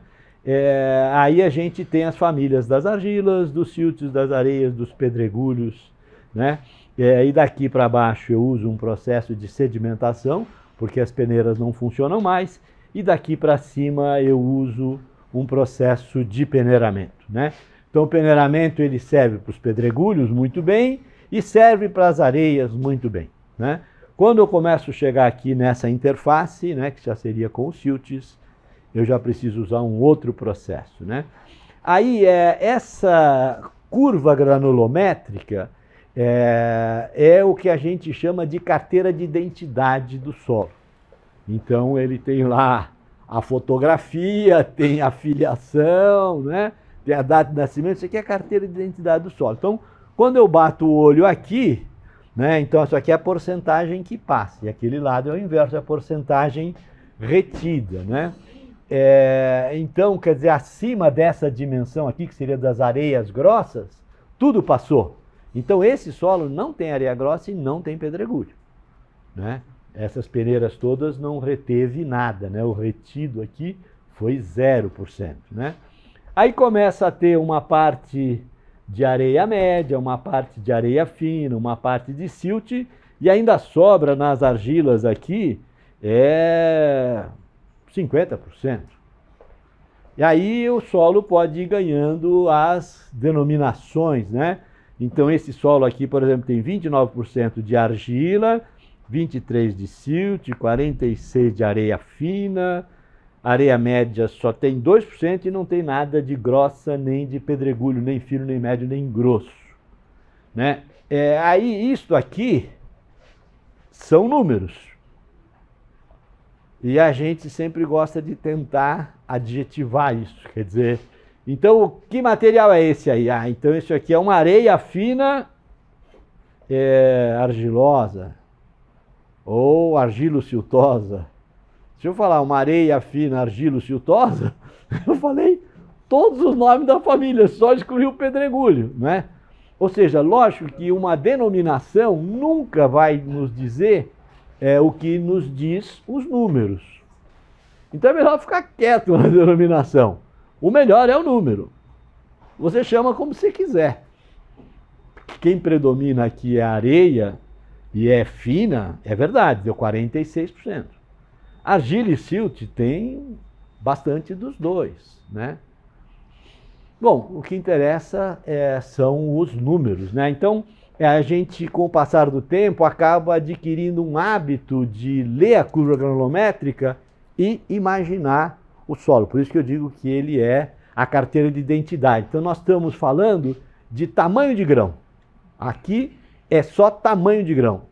Aí a gente tem as famílias das argilas, dos siltes, das areias, dos pedregulhos, né? E daqui para baixo eu uso um processo de sedimentação, porque as peneiras não funcionam mais, e daqui para cima eu uso um processo de peneiramento, né? Então o peneiramento ele serve para os pedregulhos muito bem e serve para as areias muito bem, né? Quando eu começo a chegar aqui nessa interface, né, que já seria com os siltes, eu já preciso usar um outro processo, né? Aí essa curva granulométrica é o que a gente chama de carteira de identidade do solo. Então ele tem lá a fotografia, tem a filiação, né? Tem a data de nascimento, isso aqui é a carteira de identidade do solo. Então, quando eu bato o olho aqui, né, então isso aqui é a porcentagem que passa, e aquele lado é o inverso, é a porcentagem retida, né? Então, quer dizer, acima dessa dimensão aqui, que seria das areias grossas, tudo passou. Então, esse solo não tem areia grossa e não tem pedregulho, né? Essas peneiras todas não reteve nada, né? O retido aqui foi 0%, né? Aí começa a ter uma parte de areia média, uma parte de areia fina, uma parte de silt, e ainda sobra nas argilas aqui 50%. E aí o solo pode ir ganhando as denominações, né? Então esse solo aqui, por exemplo, tem 29% de argila, 23 de silt, 46 de areia fina, areia média só tem 2% e não tem nada de grossa, nem de pedregulho, nem fino, nem médio, nem grosso. Né? Aí, isto aqui são números. E a gente sempre gosta de tentar adjetivar isso. Quer dizer, então, que material é esse aí? Então isso aqui é uma areia fina argilosa ou argilo-siltosa. Se eu falar uma areia fina argilo-siltosa, eu falei todos os nomes da família, só excluí o pedregulho, né? Ou seja, lógico que uma denominação nunca vai nos dizer o que nos diz os números. Então é melhor ficar quieto na denominação. O melhor é o número. Você chama como você quiser. Quem predomina aqui é a areia e é fina, é verdade, deu 46%. Argila e silt tem bastante dos dois, né? Bom, o que interessa são os números, né? Então, a gente, com o passar do tempo, acaba adquirindo um hábito de ler a curva granulométrica e imaginar o solo. Por isso que eu digo que ele é a carteira de identidade. Então, nós estamos falando de tamanho de grão. Aqui é só tamanho de grão.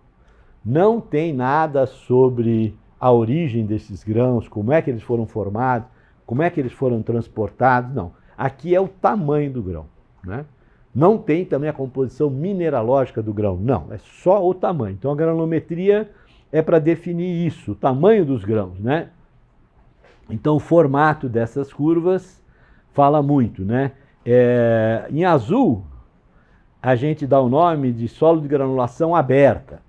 Não tem nada sobre a origem desses grãos, como é que eles foram formados, como é que eles foram transportados, não. Aqui é o tamanho do grão, né? Não tem também a composição mineralógica do grão, não, é só o tamanho. Então a granulometria é para definir isso, o tamanho dos grãos, né? Então o formato dessas curvas fala muito, né? Em azul, a gente dá o nome de solo de granulação aberta.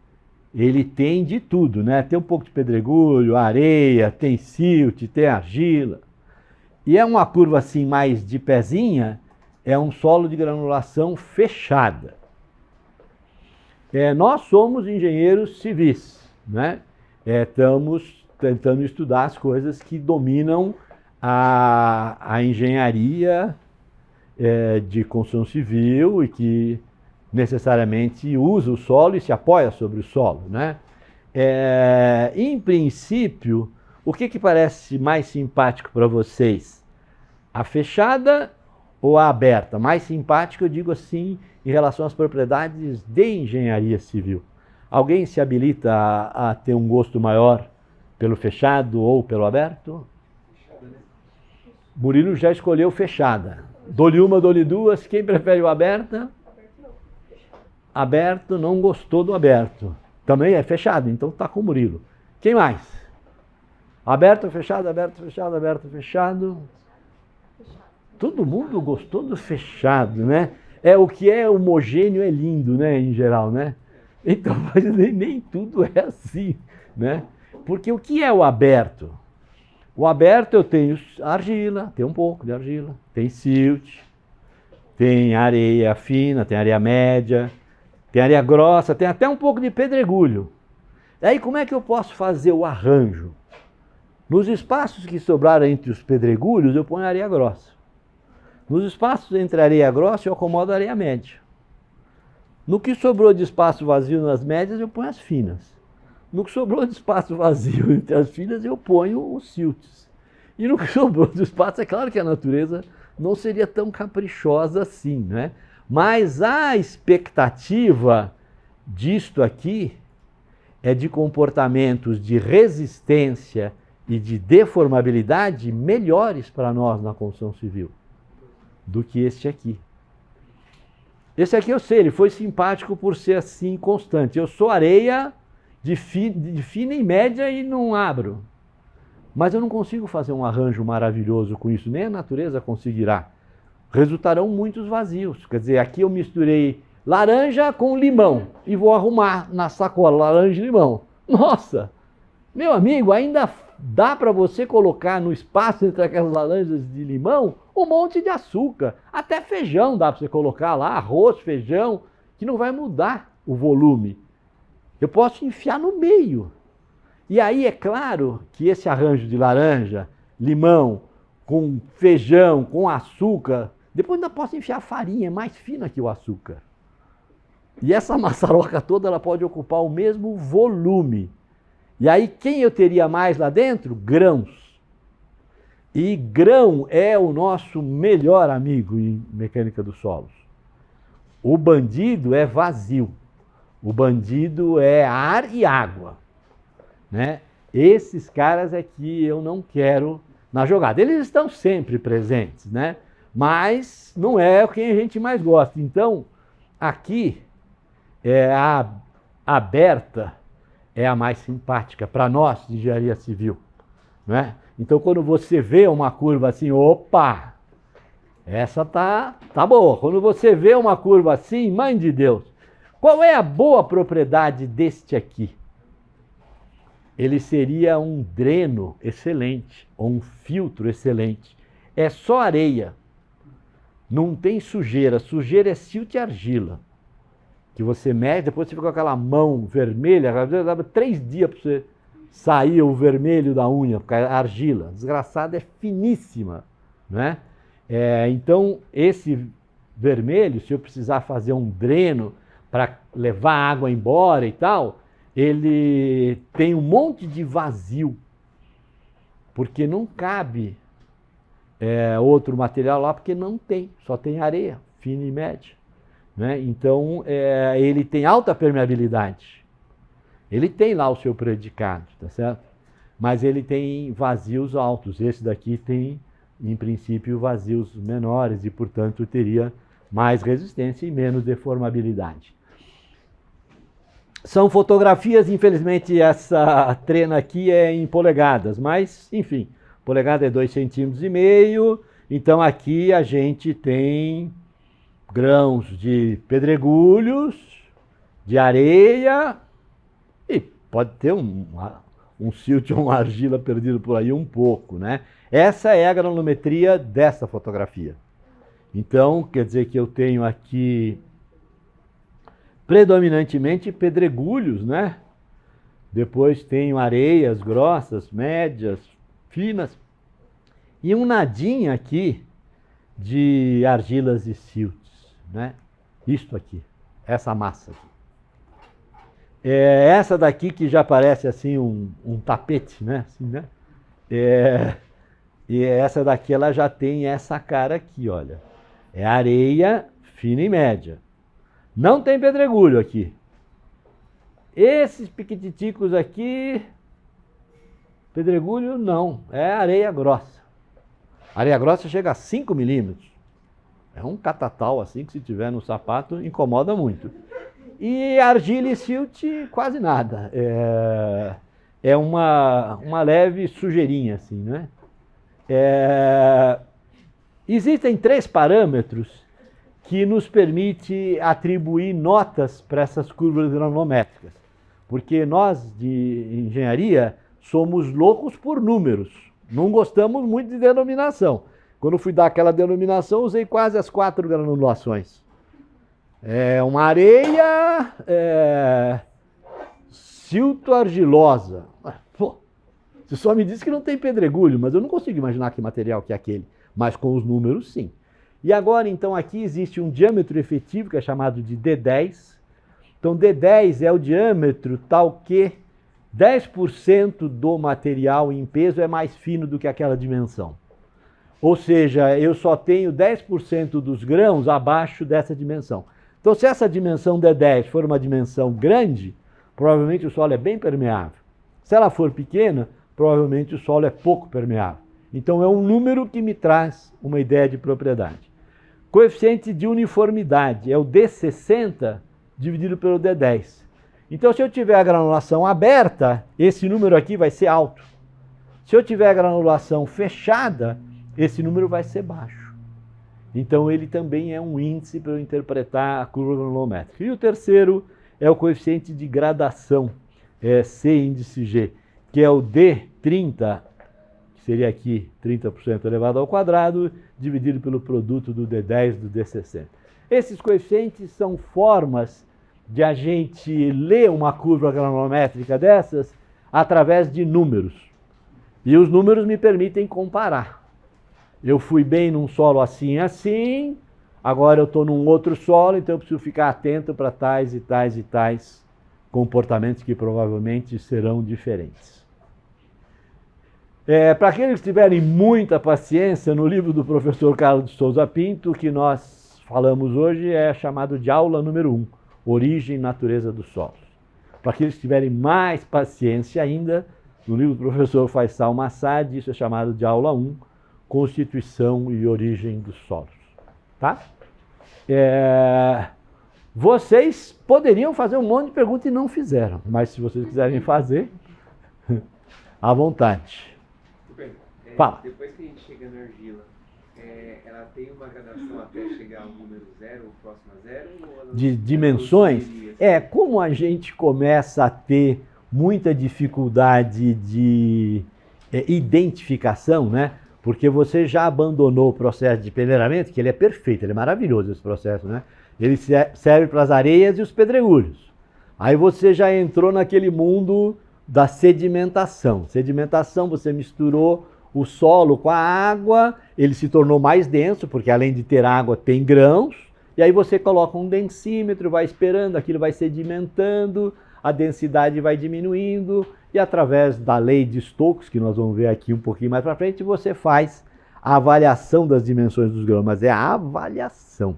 Ele tem de tudo, né? Tem um pouco de pedregulho, areia, tem silt, tem argila. E é uma curva assim mais de pezinha, é um solo de granulação fechada. Nós somos engenheiros civis, né? Estamos tentando estudar as coisas que dominam a engenharia de construção civil e que necessariamente usa o solo e se apoia sobre o solo, né? Em princípio, o que parece mais simpático para vocês? A fechada ou a aberta? Mais simpático, eu digo assim, em relação às propriedades de engenharia civil. Alguém se habilita a ter um gosto maior pelo fechado ou pelo aberto? Murilo já escolheu fechada. Dou-lhe uma, dou-lhe duas. Quem prefere o aberto? Aberto, não gostou do aberto. Também é fechado, então está com o Murilo. Quem mais? Aberto, fechado, aberto, fechado, aberto, fechado. Todo mundo gostou do fechado, né? O que é homogêneo é lindo, né, em geral, né? Então, mas nem tudo é assim, né? Porque o que é o aberto? O aberto eu tenho argila, tem um pouco de argila, tem silt, tem areia fina, tem areia média, tem areia grossa, tem até um pouco de pedregulho. Aí como é que eu posso fazer o arranjo? Nos espaços que sobraram entre os pedregulhos, eu ponho areia grossa. Nos espaços entre a areia grossa, eu acomodo a areia média. No que sobrou de espaço vazio nas médias, eu ponho as finas. No que sobrou de espaço vazio entre as finas, eu ponho os silts. E no que sobrou de espaço, é claro que a natureza não seria tão caprichosa assim, né? Mas a expectativa disto aqui é de comportamentos de resistência e de deformabilidade melhores para nós na construção civil do que este aqui. Esse aqui eu sei, ele foi simpático por ser assim constante. Eu sou areia de fina e média e não abro. Mas eu não consigo fazer um arranjo maravilhoso com isso, nem a natureza conseguirá. Resultarão muitos vazios. Quer dizer, aqui eu misturei laranja com limão e vou arrumar na sacola laranja e limão. Nossa! Meu amigo, ainda dá para você colocar no espaço entre aquelas laranjas de limão um monte de açúcar. Até feijão dá para você colocar lá, arroz, feijão, que não vai mudar o volume. Eu posso enfiar no meio. E aí é claro que esse arranjo de laranja, limão, com feijão, com açúcar, depois ainda posso enfiar farinha, mais fina que o açúcar. E essa maçaroca toda ela pode ocupar o mesmo volume. E aí quem eu teria mais lá dentro? Grãos. E grão é o nosso melhor amigo em mecânica dos solos. O bandido é vazio. O bandido é ar e água, né? Esses caras é que eu não quero na jogada. Eles estão sempre presentes, né? Mas não é quem a gente mais gosta. Então, aqui, a aberta é a mais simpática para nós de engenharia civil, né? Então, quando você vê uma curva assim, opa, essa tá boa. Quando você vê uma curva assim, mãe de Deus, qual é a boa propriedade deste aqui? Ele seria um dreno excelente, ou um filtro excelente. É só areia, não tem sujeira. Sujeira é silt e argila, que você mede, depois você fica com aquela mão vermelha, às vezes dava 3 dias para você sair o vermelho da unha, porque a argila, desgraçada, é finíssima, né? Então, esse vermelho, se eu precisar fazer um dreno para levar a água embora e tal, ele tem um monte de vazio, porque não cabe outro material lá, porque não tem, só tem areia, fina e média, né? Então, ele tem alta permeabilidade. Ele tem lá o seu predicado, tá certo? Mas ele tem vazios altos. Esse daqui tem, em princípio, vazios menores e, portanto, teria mais resistência e menos deformabilidade. São fotografias, infelizmente, essa trena aqui é em polegadas, mas, enfim, polegada é 2,5 cm, então aqui a gente tem grãos de pedregulhos, de areia, e pode ter um silt ou uma argila perdido por aí um pouco, né? Essa é a granulometria dessa fotografia. Então, quer dizer que eu tenho aqui predominantemente pedregulhos, né? Depois tenho areias grossas, médias, finas. E um nadinho aqui de argilas e silts, né? Isto aqui, essa massa aqui. Essa daqui que já parece assim um tapete, né? Assim, né? E essa daqui ela já tem essa cara aqui, olha. É areia fina e média. Não tem pedregulho aqui. Esses piquititicos aqui, pedregulho não, é areia grossa. Areia grossa chega a 5 milímetros. É um catatal assim que se tiver no sapato incomoda muito. E argila e silt quase nada. É uma leve sujeirinha assim, né? Existem 3 parâmetros que nos permite atribuir notas para essas curvas granulométricas. Porque nós, de engenharia, somos loucos por números. Não gostamos muito de denominação. Quando fui dar aquela denominação, usei quase as 4 granulações. Uma areia silto-argilosa. Pô, você só me disse que não tem pedregulho, mas eu não consigo imaginar que material que é aquele. Mas com os números, sim. E agora, então, aqui existe um diâmetro efetivo, que é chamado de D10. Então, D10 é o diâmetro tal que 10% do material em peso é mais fino do que aquela dimensão. Ou seja, eu só tenho 10% dos grãos abaixo dessa dimensão. Então, se essa dimensão D10 for uma dimensão grande, provavelmente o solo é bem permeável. Se ela for pequena, provavelmente o solo é pouco permeável. Então, é um número que me traz uma ideia de propriedade. Coeficiente de uniformidade é o D60 dividido pelo D10. Então, se eu tiver a granulação aberta, esse número aqui vai ser alto. Se eu tiver a granulação fechada, esse número vai ser baixo. Então, ele também é um índice para eu interpretar a curva granulométrica. E o terceiro é o coeficiente de gradação, C índice G, que é o D30, que seria aqui 30% elevado ao quadrado, dividido pelo produto do D10 e do D60. Esses coeficientes são formas de a gente ler uma curva granulométrica dessas através de números. E os números me permitem comparar. Eu fui bem num solo assim, assim, agora eu estou num outro solo, então eu preciso ficar atento para tais e tais e tais comportamentos que provavelmente serão diferentes. Para aqueles que tiverem muita paciência, no livro do professor Carlos de Souza Pinto, que nós falamos hoje é chamado de aula número 1, Origem e Natureza dos Solos. Para aqueles que tiverem mais paciência ainda, no livro do professor Faisal Massad, isso é chamado de aula 1, Constituição e Origem dos Solos. Tá? Vocês poderiam fazer um monte de perguntas e não fizeram, mas se vocês quiserem fazer, à vontade. Fala. Depois que a gente chega na argila, ela tem uma gradação até chegar ao número 0, ou próximo a 0? De dimensões? Como a gente começa a ter muita dificuldade de identificação, né? Porque você já abandonou o processo de peneiramento, que ele é perfeito, ele é maravilhoso esse processo, né? Ele serve para as areias e os pedregulhos. Aí você já entrou naquele mundo da sedimentação. Sedimentação, você misturou o solo com a água, ele se tornou mais denso, porque além de ter água, tem grãos, e aí você coloca um densímetro, vai esperando, aquilo vai sedimentando, a densidade vai diminuindo, e através da lei de Stokes, que nós vamos ver aqui um pouquinho mais para frente, você faz a avaliação das dimensões dos grãos, mas é a avaliação,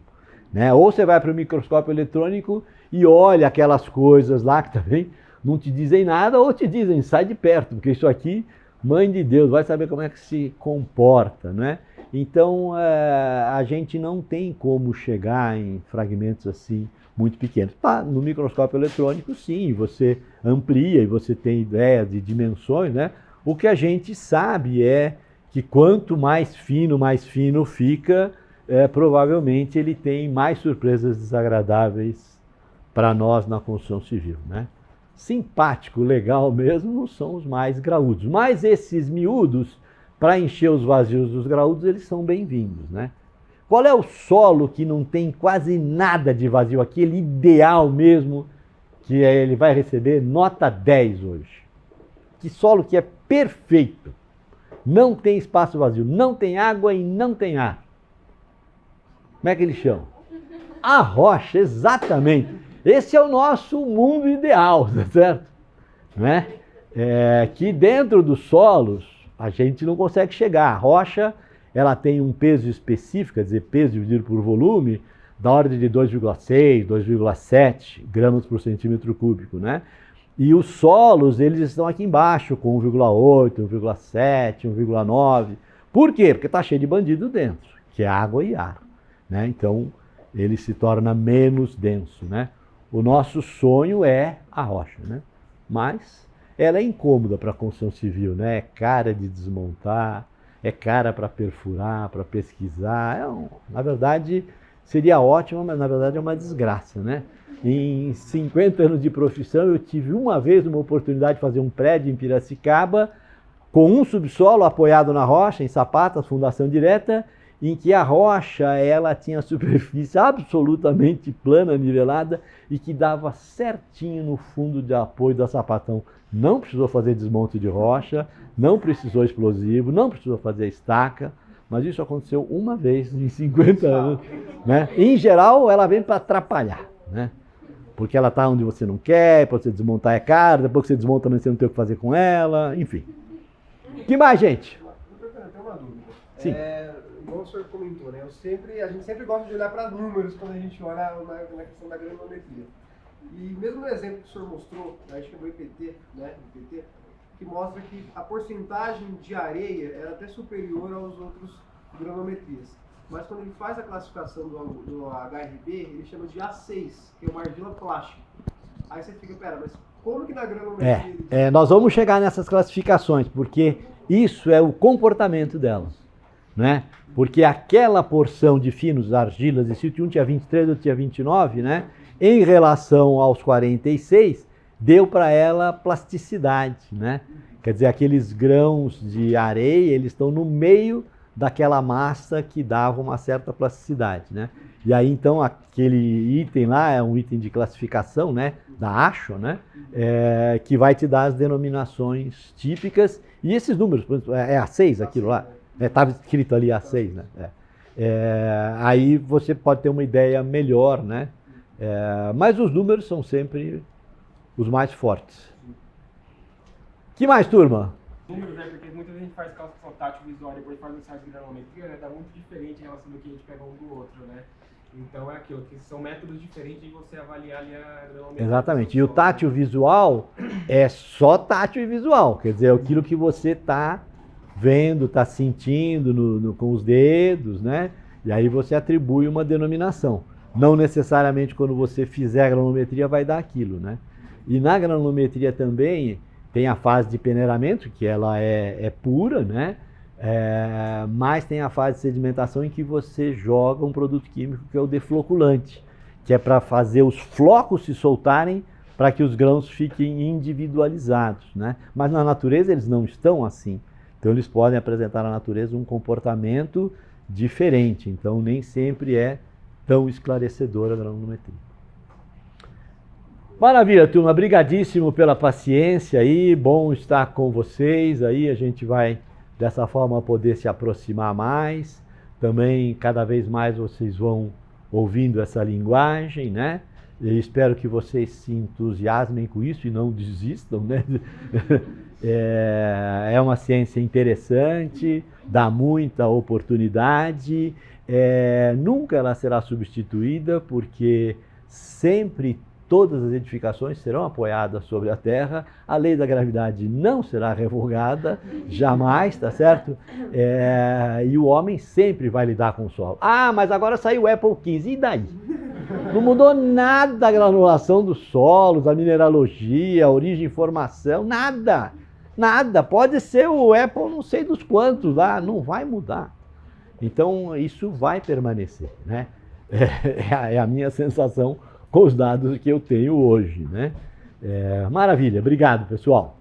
né? Ou você vai para o microscópio eletrônico e olha aquelas coisas lá que também não te dizem nada, ou te dizem, sai de perto, porque isso aqui, mãe de Deus, vai saber como é que se comporta, né? Então, a gente não tem como chegar em fragmentos assim muito pequenos. No microscópio eletrônico, sim, você amplia e você tem ideia de dimensões, né? O que a gente sabe é que quanto mais fino fica, provavelmente ele tem mais surpresas desagradáveis para nós na construção civil, né? Simpático, legal mesmo, não são os mais graúdos. Mas esses miúdos, para encher os vazios dos graúdos, eles são bem-vindos, né? Qual é o solo que não tem quase nada de vazio? Aquele ideal mesmo, que ele vai receber nota 10 hoje. Que solo que é perfeito. Não tem espaço vazio, não tem água e não tem ar. Como é que eles chamam? A rocha, exatamente. Esse é o nosso mundo ideal, certo? Né? Que dentro dos solos a gente não consegue chegar. A rocha, ela tem um peso específico, quer dizer, peso dividido por volume, da ordem de 2,6, 2,7 gramas por centímetro cúbico, né? E os solos, eles estão aqui embaixo, com 1,8, 1,7, 1,9. Por quê? Porque está cheio de bandido dentro, que é água e ar, né? Então, ele se torna menos denso, né? O nosso sonho é a rocha, né? Mas ela é incômoda para a construção civil, né? É cara de desmontar, é cara para perfurar, para pesquisar. Na verdade, seria ótimo, mas na verdade é uma desgraça, né? Em 50 anos de profissão, eu tive uma vez uma oportunidade de fazer um prédio em Piracicaba, com um subsolo apoiado na rocha, em sapatas, fundação direta, em que a rocha ela tinha superfície absolutamente plana, nivelada, e que dava certinho no fundo de apoio da sapatão. Não precisou fazer desmonte de rocha, não precisou explosivo, não precisou fazer estaca, mas isso aconteceu uma vez em 50 anos. Né? Em geral, ela vem para atrapalhar, né? Porque ela está onde você não quer, para você desmontar é caro, depois que você desmonta também você não tem o que fazer com ela, enfim. Que mais, gente? Eu tenho uma dúvida. Sim. Igual o senhor comentou, né? A gente sempre gosta de olhar para números quando a gente olha na questão da granulometria. E mesmo no exemplo que o senhor mostrou, acho que é do IPT, né? IPT, que mostra que a porcentagem de areia era até superior aos outros granulometrias. Mas quando ele faz a classificação do HRB, ele chama de A6, que é uma argila plástica. Aí você fica, pera, mas como que na granulometria... nós vamos chegar nessas classificações, porque isso é o comportamento delas, né? Porque aquela porção de finos argilas, e se um tinha 23, outro tinha 29, né? Em relação aos 46, deu para ela plasticidade, né? Quer dizer, aqueles grãos de areia, eles estão no meio daquela massa que dava uma certa plasticidade, né? E aí, então, aquele item lá é um item de classificação, né? Da ASHO, né? Que vai te dar as denominações típicas. E esses números, por exemplo, é A6 aquilo lá? Estava escrito ali A6, né? aí você pode ter uma ideia melhor, né? Mas os números são sempre os mais fortes. Que mais, turma? Números, né? Porque muita gente faz calculação tátil visual e depois faz o site de granometria, né? Dá muito diferente em relação do que a gente pega um do outro, né? Então é aquilo, que são métodos diferentes de você avaliar ali a granometria. Exatamente. E o tátil visual é só tátil e visual. Quer dizer, aquilo que você está vendo, está sentindo com os dedos, né? E aí você atribui uma denominação. Não necessariamente quando você fizer a granometria vai dar aquilo, né? E na granometria também tem a fase de peneiramento, que ela é pura, né? Mas tem a fase de sedimentação em que você joga um produto químico que é o defloculante, que é para fazer os flocos se soltarem para que os grãos fiquem individualizados, né? Mas na natureza eles não estão assim. Então eles podem apresentar na natureza um comportamento diferente. Então nem sempre é tão esclarecedora a granometria. Maravilha, turma. Obrigadíssimo pela paciência aí. Bom estar com vocês aí. A gente vai dessa forma poder se aproximar mais. Também cada vez mais vocês vão ouvindo essa linguagem, né? Eu espero que vocês se entusiasmem com isso e não desistam, né? É uma ciência interessante, dá muita oportunidade, nunca ela será substituída, porque sempre todas as edificações serão apoiadas sobre a Terra, a lei da gravidade não será revogada, jamais, tá certo? E o homem sempre vai lidar com o solo. Ah, mas agora saiu o Apple 15, e daí? Não mudou nada a granulação dos solos, a mineralogia, a origem e formação, nada. Nada. Pode ser o Apple não sei dos quantos lá, não vai mudar. Então isso vai permanecer, né? É a minha sensação com os dados que eu tenho hoje, né? Maravilha. Obrigado, pessoal.